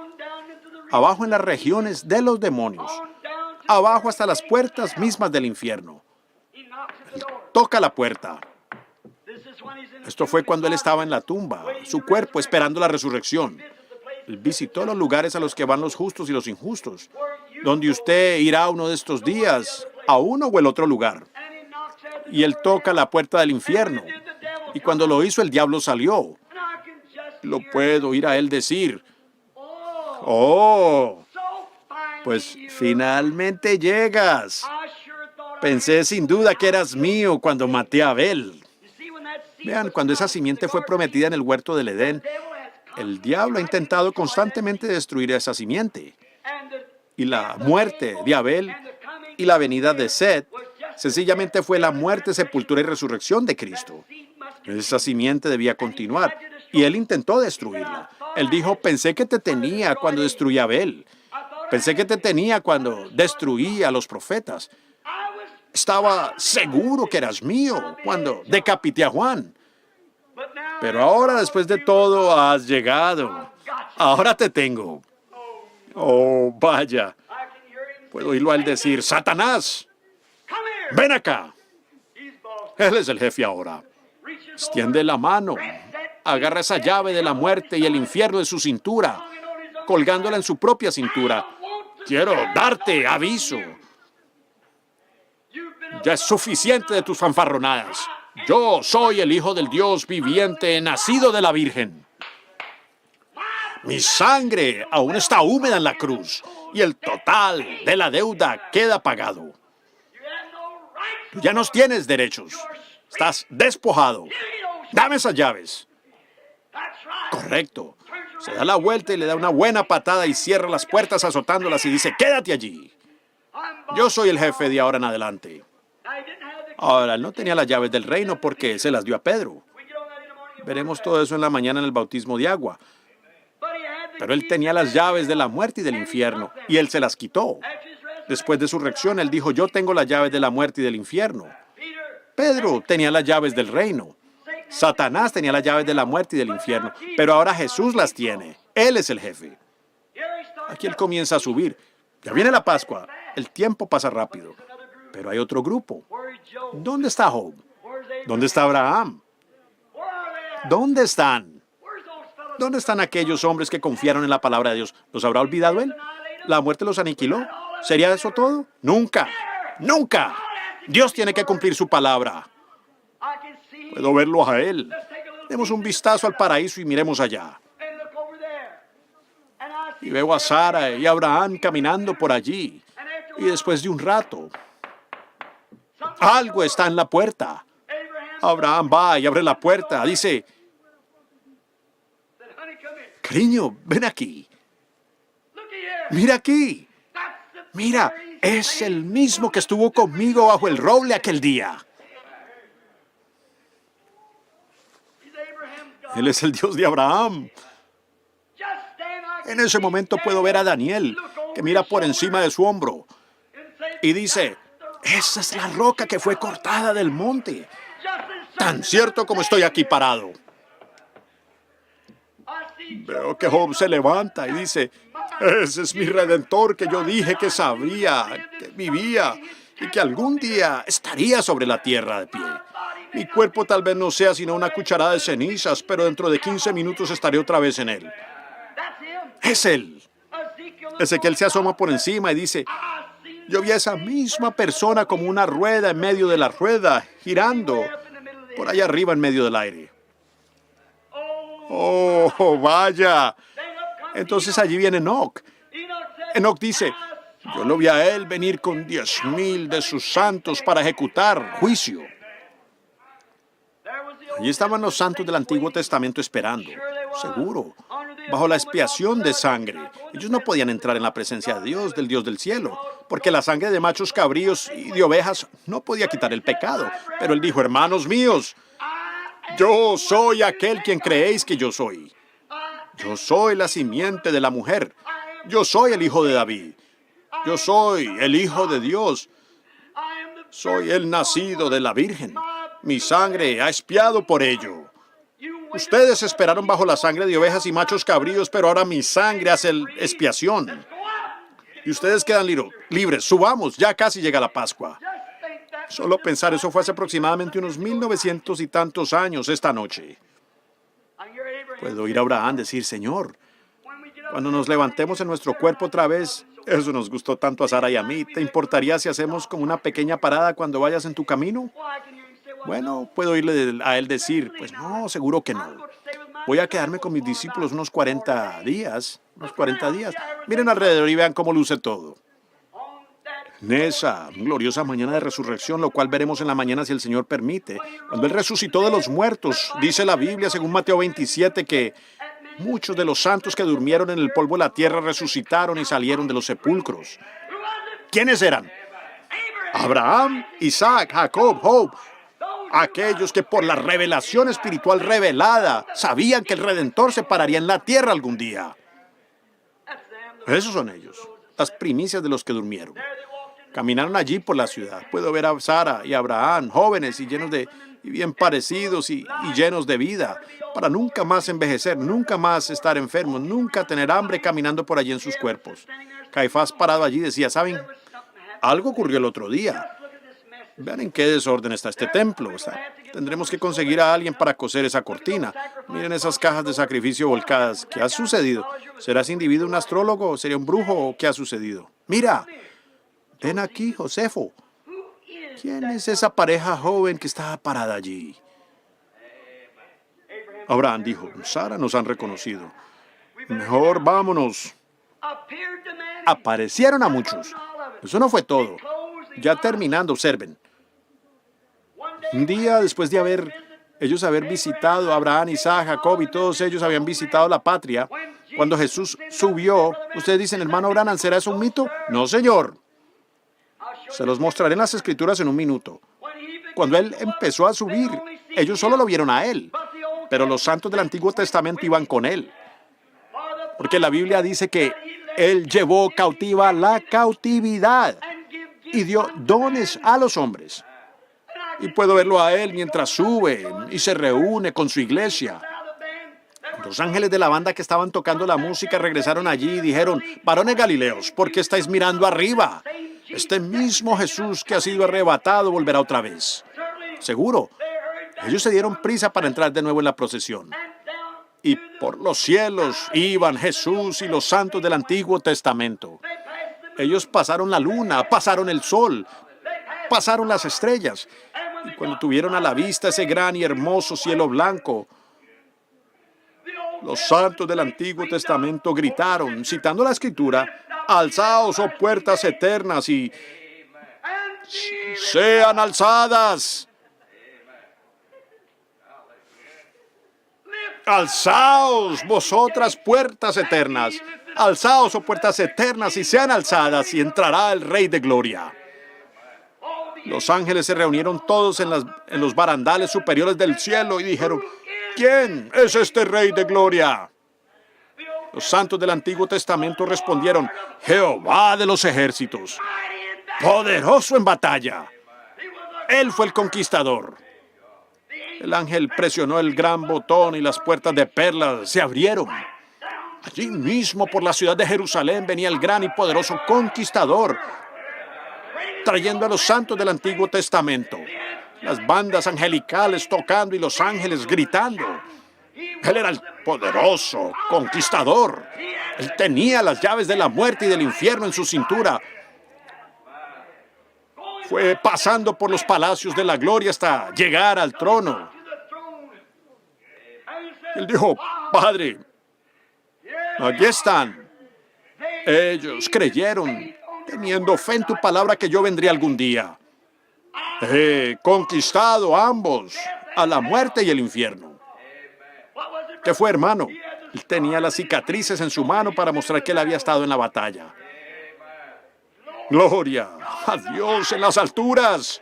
Abajo en las regiones de los demonios. Abajo hasta las puertas mismas del infierno. Él toca la puerta. Esto fue cuando él estaba en la tumba, su cuerpo esperando la resurrección. Él visitó los lugares a los que van los justos y los injustos, donde usted irá uno de estos días, a uno o el otro lugar. Y él toca la puerta del infierno. Y cuando lo hizo, el diablo salió. Lo puedo oír a él decir, oh, pues finalmente llegas. Pensé sin duda que eras mío cuando maté a Abel. Vean, cuando esa simiente fue prometida en el huerto del Edén, el diablo ha intentado constantemente destruir esa simiente. Y la muerte de Abel y la venida de Set sencillamente fue la muerte, sepultura y resurrección de Cristo. Esa simiente debía continuar, y él intentó destruirla. Él dijo, pensé que te tenía cuando destruí a Abel. Pensé que te tenía cuando destruí a los profetas. Estaba seguro que eras mío cuando decapité a Juan. Pero ahora, después de todo, has llegado. Ahora te tengo. Oh, vaya. Puedo oírlo a él decir, Satanás, ven acá. Él es el jefe ahora. Extiende la mano. Agarra esa llave de la muerte y el infierno de su cintura, colgándola en su propia cintura. Quiero darte aviso. Ya es suficiente de tus fanfarronadas. Yo soy el Hijo del Dios viviente, nacido de la Virgen. Mi sangre aún está húmeda en la cruz y el total de la deuda queda pagado. Tú ya no tienes derechos. Estás despojado. Dame esas llaves. Correcto. Se da la vuelta y le da una buena patada y cierra las puertas azotándolas y dice, quédate allí. Yo soy el jefe de ahora en adelante. Ahora, él no tenía las llaves del reino porque se las dio a Pedro. Veremos todo eso en la mañana en el bautismo de agua. Pero él tenía las llaves de la muerte y del infierno, y él se las quitó. Después de su reacción, él dijo, yo tengo las llaves de la muerte y del infierno. Pedro tenía las llaves del reino. Satanás tenía las llaves de la muerte y del infierno, pero ahora Jesús las tiene. Él es el jefe. Aquí él comienza a subir. Ya viene la Pascua. El tiempo pasa rápido. Pero hay otro grupo. ¿Dónde está Job? ¿Dónde está Abraham? ¿Dónde están? ¿Dónde están aquellos hombres que confiaron en la palabra de Dios? ¿Los habrá olvidado él? ¿La muerte los aniquiló? ¿Sería eso todo? Nunca. Nunca. Dios tiene que cumplir su palabra. Puedo verlo a él. Demos un vistazo al paraíso y miremos allá. Y veo a Sara y a Abraham caminando por allí. Y después de un rato, algo está en la puerta. Abraham va y abre la puerta. Dice, cariño, ven aquí. Mira aquí. Mira, es el mismo que estuvo conmigo bajo el roble aquel día. Él es el Dios de Abraham. En ese momento puedo ver a Daniel, que mira por encima de su hombro y dice, esa es la roca que fue cortada del monte. Tan cierto como estoy aquí parado. Veo que Job se levanta y dice, ese es mi Redentor que yo dije que sabía, que vivía y que algún día estaría sobre la tierra de pie. Mi cuerpo tal vez no sea sino una cucharada de cenizas, pero dentro de 15 minutos estaré otra vez en él. Es él. Ezequiel se asoma por encima y dice, yo vi a esa misma persona como una rueda en medio de la rueda, girando por allá arriba en medio del aire. Oh, vaya. Entonces allí viene Enoc. Enoc dice, Yo lo vi a él venir con 10,000 de sus santos para ejecutar juicio. Allí estaban los santos del Antiguo Testamento esperando, seguro, bajo la expiación de sangre. Ellos no podían entrar en la presencia de Dios, del Dios del cielo, porque la sangre de machos cabríos y de ovejas no podía quitar el pecado. Pero él dijo, hermanos míos, yo soy aquel quien creéis que yo soy. Yo soy la simiente de la mujer. Yo soy el hijo de David. Yo soy el hijo de Dios. Soy el nacido de la Virgen. Mi sangre ha expiado por ello. Ustedes esperaron bajo la sangre de ovejas y machos cabríos, pero ahora mi sangre hace expiación. Y ustedes quedan libres. Subamos, ya casi llega la Pascua. Solo pensar, eso fue hace aproximadamente unos 1900 y tantos años esta noche. Puedo oír a Abraham decir, Señor, cuando nos levantemos en nuestro cuerpo otra vez, eso nos gustó tanto a Sara y a mí. ¿Te importaría si hacemos como una pequeña parada cuando vayas en tu camino? Bueno, puedo oírle a él decir, pues no, seguro que no. Voy a quedarme con mis discípulos unos 40 días. Miren alrededor y vean cómo luce todo. En esa gloriosa mañana de resurrección, lo cual veremos en la mañana si el Señor permite, cuando Él resucitó de los muertos, dice la Biblia, según Mateo 27, que muchos de los santos que durmieron en el polvo de la tierra resucitaron y salieron de los sepulcros. ¿Quiénes eran? Abraham, Isaac, Jacob, Job. Aquellos que por la revelación espiritual revelada sabían que el Redentor se pararía en la tierra algún día. Esos son ellos, las primicias de los que durmieron. Caminaron allí por la ciudad. Puedo ver a Sara y a Abraham, jóvenes y bien parecidos y llenos de vida, para nunca más envejecer, nunca más estar enfermos, nunca tener hambre caminando por allí en sus cuerpos. Caifás parado allí decía, ¿saben? Algo ocurrió el otro día. Vean en qué desorden está este templo. Tendremos que conseguir a alguien para coser esa cortina. Miren esas cajas de sacrificio volcadas. ¿Qué ha sucedido? ¿Será ese individuo un astrólogo? ¿Sería un brujo? ¿O qué ha sucedido? Mira, ven aquí, Josefo. ¿Quién es esa pareja joven que está parada allí? Abraham dijo, Sara nos han reconocido. Mejor vámonos. Aparecieron a muchos. Eso no fue todo. Ya terminando, observen. Un día después de ellos haber visitado a Abraham, Isaac, Jacob y todos ellos habían visitado la patria, cuando Jesús subió, ustedes dicen, hermano Branham, ¿será eso un mito? No, señor. Se los mostraré en las Escrituras en un minuto. Cuando Él empezó a subir, ellos solo lo vieron a Él, pero los santos del Antiguo Testamento iban con Él. Porque la Biblia dice que Él llevó cautiva la cautividad y dio dones a los hombres. Y puedo verlo a Él mientras sube y se reúne con su iglesia. Los ángeles de la banda que estaban tocando la música regresaron allí y dijeron, varones Galileos, ¿por qué estáis mirando arriba? Este mismo Jesús que ha sido arrebatado volverá otra vez. Seguro. Ellos se dieron prisa para entrar de nuevo en la procesión. Y por los cielos iban Jesús y los santos del Antiguo Testamento. Ellos pasaron la luna, pasaron el sol, pasaron las estrellas. Y cuando tuvieron a la vista ese gran y hermoso cielo blanco, los santos del Antiguo Testamento gritaron, citando la Escritura, alzaos, oh puertas eternas, y sean alzadas. Alzaos, vosotras puertas eternas. Alzaos, oh puertas eternas, y sean alzadas, y entrará el Rey de Gloria. Los ángeles se reunieron todos en los barandales superiores del cielo y dijeron, ¿quién es este Rey de Gloria? Los santos del Antiguo Testamento respondieron, Jehová de los ejércitos, poderoso en batalla. Él fue el conquistador. El ángel presionó el gran botón y las puertas de perlas se abrieron. Allí mismo por la ciudad de Jerusalén venía el gran y poderoso conquistador, trayendo a los santos del Antiguo Testamento. Las bandas angelicales tocando y los ángeles gritando. Él era el poderoso conquistador. Él tenía las llaves de la muerte y del infierno en su cintura. Fue pasando por los palacios de la gloria hasta llegar al trono. Él dijo, Padre, aquí están. Ellos creyeron teniendo fe en tu palabra que yo vendría algún día. He conquistado a ambos, a la muerte y el infierno. ¿Qué fue, hermano? Él tenía las cicatrices en su mano para mostrar que él había estado en la batalla. Gloria a Dios en las alturas.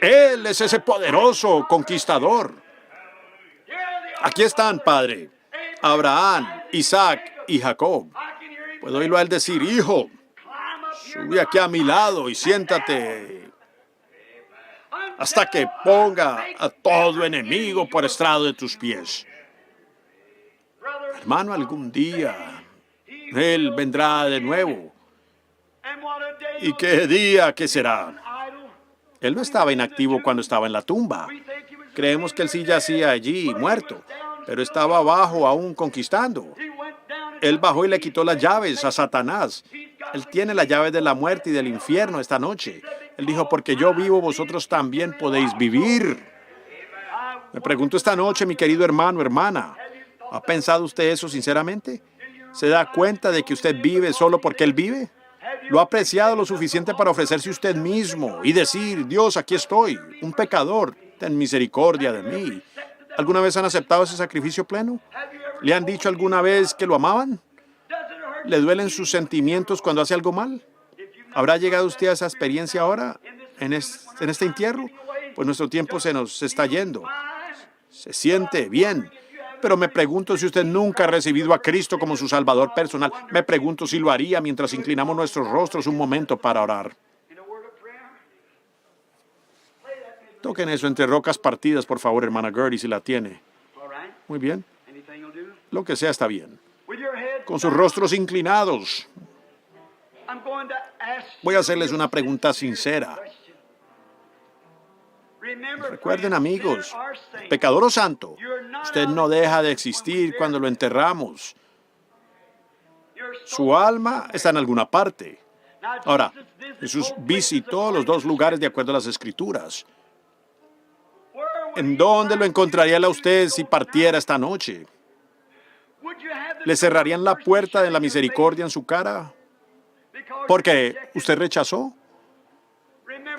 Él es ese poderoso conquistador. Aquí están, Padre, Abraham, Isaac y Jacob. Puedo oírlo a él decir: hijo, sube aquí a mi lado y siéntate hasta que ponga a todo enemigo por estrado de tus pies. Hermano, algún día Él vendrá de nuevo. ¿Y qué día que será? Él no estaba inactivo cuando estaba en la tumba. Creemos que él sí yacía allí, muerto, pero estaba abajo aún conquistando. Él bajó y le quitó las llaves a Satanás. Él tiene las llaves de la muerte y del infierno esta noche. Él dijo: porque yo vivo, vosotros también podéis vivir. Me pregunto esta noche, mi querido hermano, hermana, ¿ha pensado usted eso sinceramente? ¿Se da cuenta de que usted vive solo porque Él vive? ¿Lo ha apreciado lo suficiente para ofrecerse usted mismo y decir: Dios, aquí estoy, un pecador, ten misericordia de mí? ¿Alguna vez han aceptado ese sacrificio pleno? ¿Le han dicho alguna vez que lo amaban? ¿Le duelen sus sentimientos cuando hace algo mal? ¿Habrá llegado usted a esa experiencia ahora, en este entierro? Pues nuestro tiempo se nos está yendo. Se siente bien. Pero me pregunto si usted nunca ha recibido a Cristo como su Salvador personal. Me pregunto si lo haría mientras inclinamos nuestros rostros un momento para orar. Toquen eso entre rocas partidas, por favor, hermana Gertie, si la tiene. Muy bien. Lo que sea está bien. Con sus rostros inclinados, voy a hacerles una pregunta sincera. Recuerden, amigos, pecador o santo, usted no deja de existir cuando lo enterramos. Su alma está en alguna parte. Ahora, Jesús visitó los dos lugares de acuerdo a las Escrituras. ¿En dónde lo encontraría él a usted si partiera esta noche? ¿Le cerrarían la puerta de la misericordia en su cara? Porque usted rechazó.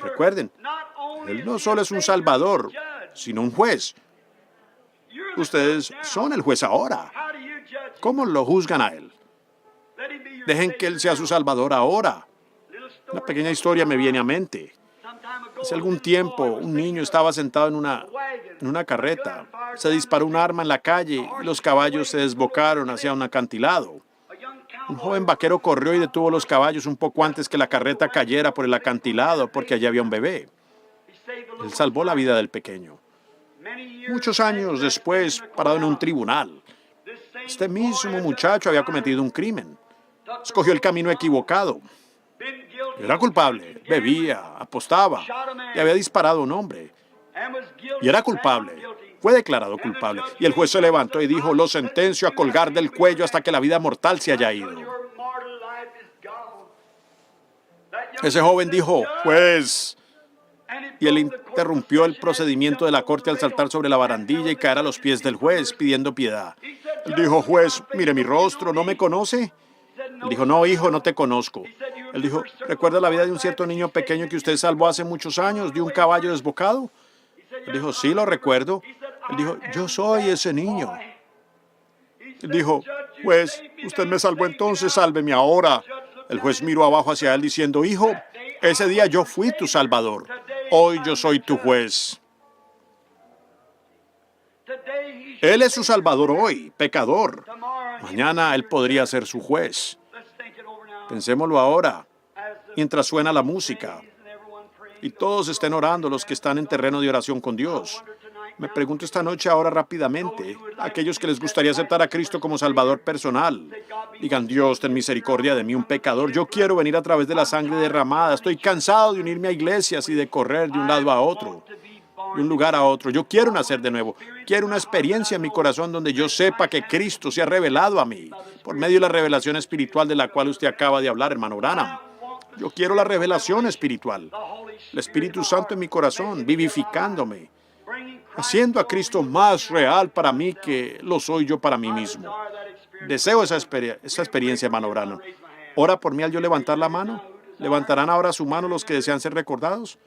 Recuerden, Él no solo es un salvador, sino un juez. Ustedes son el juez ahora. ¿Cómo lo juzgan a Él? Dejen que Él sea su salvador ahora. Una pequeña historia me viene a mente. Hace algún tiempo, un niño estaba sentado en una carreta. Se disparó un arma en la calle y los caballos se desbocaron hacia un acantilado. Un joven vaquero corrió y detuvo los caballos un poco antes que la carreta cayera por el acantilado, porque allí había un bebé. Él salvó la vida del pequeño. Muchos años después, parado en un tribunal, este mismo muchacho había cometido un crimen. Escogió el camino equivocado. Era culpable, bebía, apostaba y había disparado a un hombre. Y era culpable. Fue declarado culpable. Y el juez se levantó y dijo: lo sentencio a colgar del cuello hasta que la vida mortal se haya ido. Ese joven dijo: juez. Y él interrumpió el procedimiento de la corte al saltar sobre la barandilla y caer a los pies del juez pidiendo piedad. Él dijo: juez, mire mi rostro, ¿no me conoce? Él dijo: no, hijo, no te conozco. Él dijo: ¿recuerda la vida de un cierto niño pequeño que usted salvó hace muchos años de un caballo desbocado? Él dijo: sí, lo recuerdo. Él dijo: yo soy ese niño. Él dijo: juez, usted me salvó entonces, sálveme ahora. El juez miró abajo hacia él diciendo: hijo, ese día yo fui tu salvador. Hoy yo soy tu juez. Él es su salvador hoy, pecador. Mañana Él podría ser su juez. Pensémoslo ahora, mientras suena la música y todos estén orando, los que están en terreno de oración con Dios. Me pregunto esta noche ahora rápidamente, a aquellos que les gustaría aceptar a Cristo como Salvador personal. Digan: Dios, ten misericordia de mí, un pecador. Yo quiero venir a través de la sangre derramada. Estoy cansado de unirme a iglesias y de correr de un lado a otro, de un lugar a otro. Yo quiero nacer de nuevo. Quiero una experiencia en mi corazón donde yo sepa que Cristo se ha revelado a mí, por medio de la revelación espiritual de la cual usted acaba de hablar, hermano Branham. Yo quiero la revelación espiritual. El Espíritu Santo en mi corazón, vivificándome, haciendo a Cristo más real para mí que lo soy yo para mí mismo. Deseo esa experiencia, hermano Branham. ora por mí al yo levantar la mano. ¿Levantarán ahora su mano los que desean ser recordados?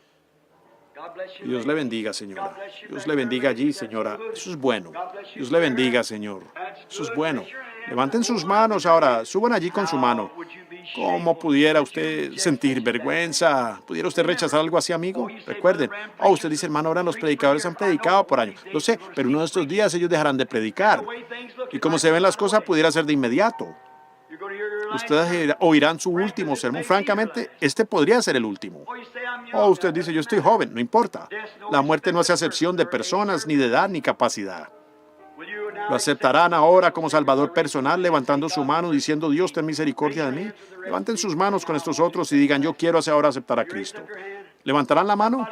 Dios le bendiga, señora. Dios le bendiga allí, señora. Eso es bueno. Dios le bendiga, señor. Eso es bueno. Levanten sus manos ahora. Suban allí con su mano. ¿Cómo pudiera usted sentir vergüenza? ¿Pudiera usted rechazar algo así, amigo? Recuerden. Oh, usted dice, hermano, ahora los predicadores han predicado por años. Lo sé, pero uno de estos días ellos dejarán de predicar. Y como se ven las cosas, pudiera ser de inmediato. Ustedes oirán su último sermón. Francamente, este podría ser el último. Oh, usted dice, yo estoy joven. No importa. La muerte no hace acepción de personas, ni de edad, ni capacidad. ¿Lo aceptarán ahora como Salvador personal, levantando su mano, diciendo, Dios, ten misericordia de mí? Levanten sus manos con estos otros y digan, yo quiero ahora aceptar a Cristo. ¿Levantarán la mano?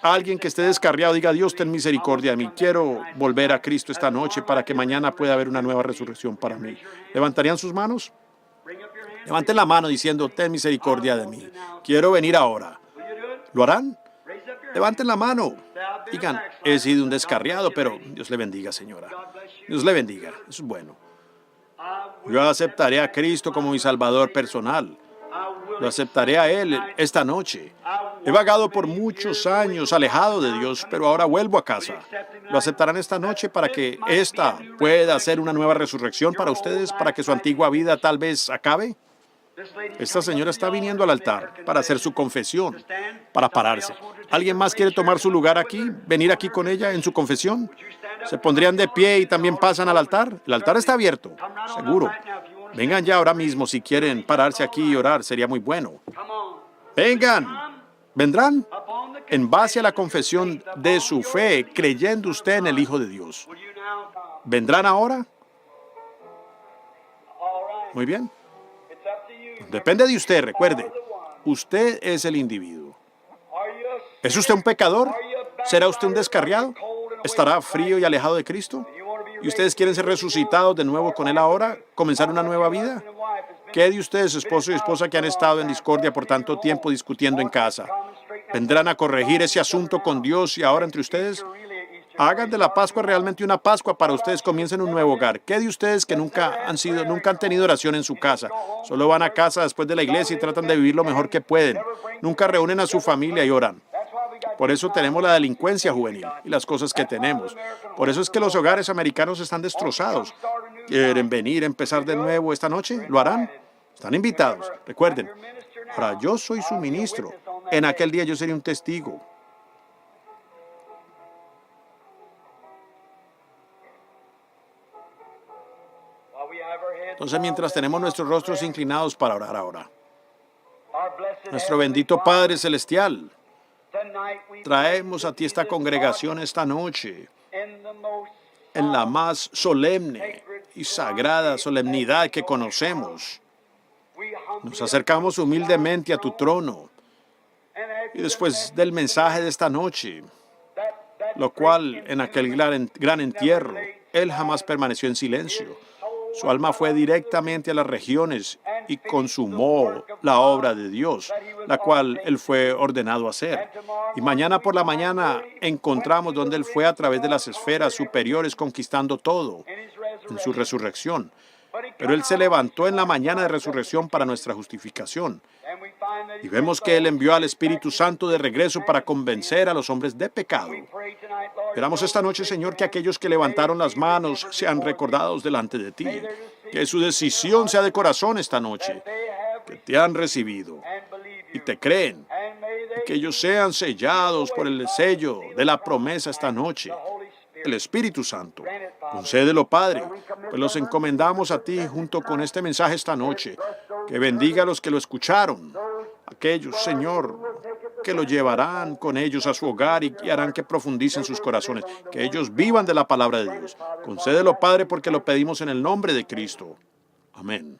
Alguien que esté descarriado diga, Dios, ten misericordia de mí. Quiero volver a Cristo esta noche para que mañana pueda haber una nueva resurrección para mí. ¿Levantarían sus manos? Levanten la mano diciendo, ten misericordia de mí. Quiero venir ahora. ¿Lo harán? Levanten la mano. Digan, he sido un descarriado, pero Dios le bendiga, señora. Dios le bendiga. Eso es bueno. Yo aceptaré a Cristo como mi Salvador personal. Lo aceptaré a Él esta noche. He vagado por muchos años alejado de Dios, pero ahora vuelvo a casa. ¿Lo aceptarán esta noche para que esta pueda ser una nueva resurrección para ustedes, para que su antigua vida tal vez acabe? Esta señora está viniendo al altar para hacer su confesión, para pararse. ¿Alguien más quiere tomar su lugar aquí, venir aquí con ella en su confesión? ¿Se pondrían de pie y también pasan al altar? El altar está abierto, seguro. Vengan ya ahora mismo si quieren pararse aquí y orar, sería muy bueno. Vengan, vendrán en base a la confesión de su fe, creyendo usted en el Hijo de Dios. ¿Vendrán ahora? Muy bien. Depende de usted, recuerde. Usted es el individuo. ¿Es usted un pecador? ¿Será usted un descarriado? ¿Estará frío y alejado de Cristo? ¿Y ustedes quieren ser resucitados de nuevo con Él ahora? ¿Comenzar una nueva vida? ¿Qué de ustedes, esposo y esposa, que han estado en discordia por tanto tiempo discutiendo en casa? ¿Vendrán a corregir ese asunto con Dios y ahora entre ustedes? Hagan de la Pascua realmente una Pascua para ustedes, comiencen un nuevo hogar. ¿Qué de ustedes que nunca han tenido oración en su casa? Solo van a casa después de la iglesia y tratan de vivir lo mejor que pueden. Nunca reúnen a su familia y oran. Por eso tenemos la delincuencia juvenil y las cosas que tenemos. Por eso es que los hogares americanos están destrozados. ¿Quieren venir a empezar de nuevo esta noche? ¿Lo harán? Están invitados. Recuerden, ahora yo soy su ministro. En aquel día yo seré un testigo. Entonces, mientras tenemos nuestros rostros inclinados para orar ahora, nuestro bendito Padre Celestial, traemos a ti esta congregación esta noche en la más solemne y sagrada solemnidad que conocemos. Nos acercamos humildemente a tu trono y después del mensaje de esta noche, lo cual en aquel gran entierro, Él jamás permaneció en silencio. Su alma fue directamente a las regiones y consumó la obra de Dios, la cual Él fue ordenado a hacer. Y mañana por la mañana encontramos donde Él fue a través de las esferas superiores conquistando todo en su resurrección. Pero Él se levantó en la mañana de resurrección para nuestra justificación. Y vemos que Él envió al Espíritu Santo de regreso para convencer a los hombres de pecado. Esperamos esta noche, Señor, que aquellos que levantaron las manos sean recordados delante de ti. Que su decisión sea de corazón esta noche. Que te han recibido y te creen. Y que ellos sean sellados por el sello de la promesa esta noche. El Espíritu Santo. Concédelo, Padre, pues los encomendamos a ti junto con este mensaje esta noche. Que bendiga a los que lo escucharon. Aquellos, Señor, que lo llevarán con ellos a su hogar y harán que profundicen sus corazones. Que ellos vivan de la palabra de Dios. Concédelo, Padre, porque lo pedimos en el nombre de Cristo. Amén.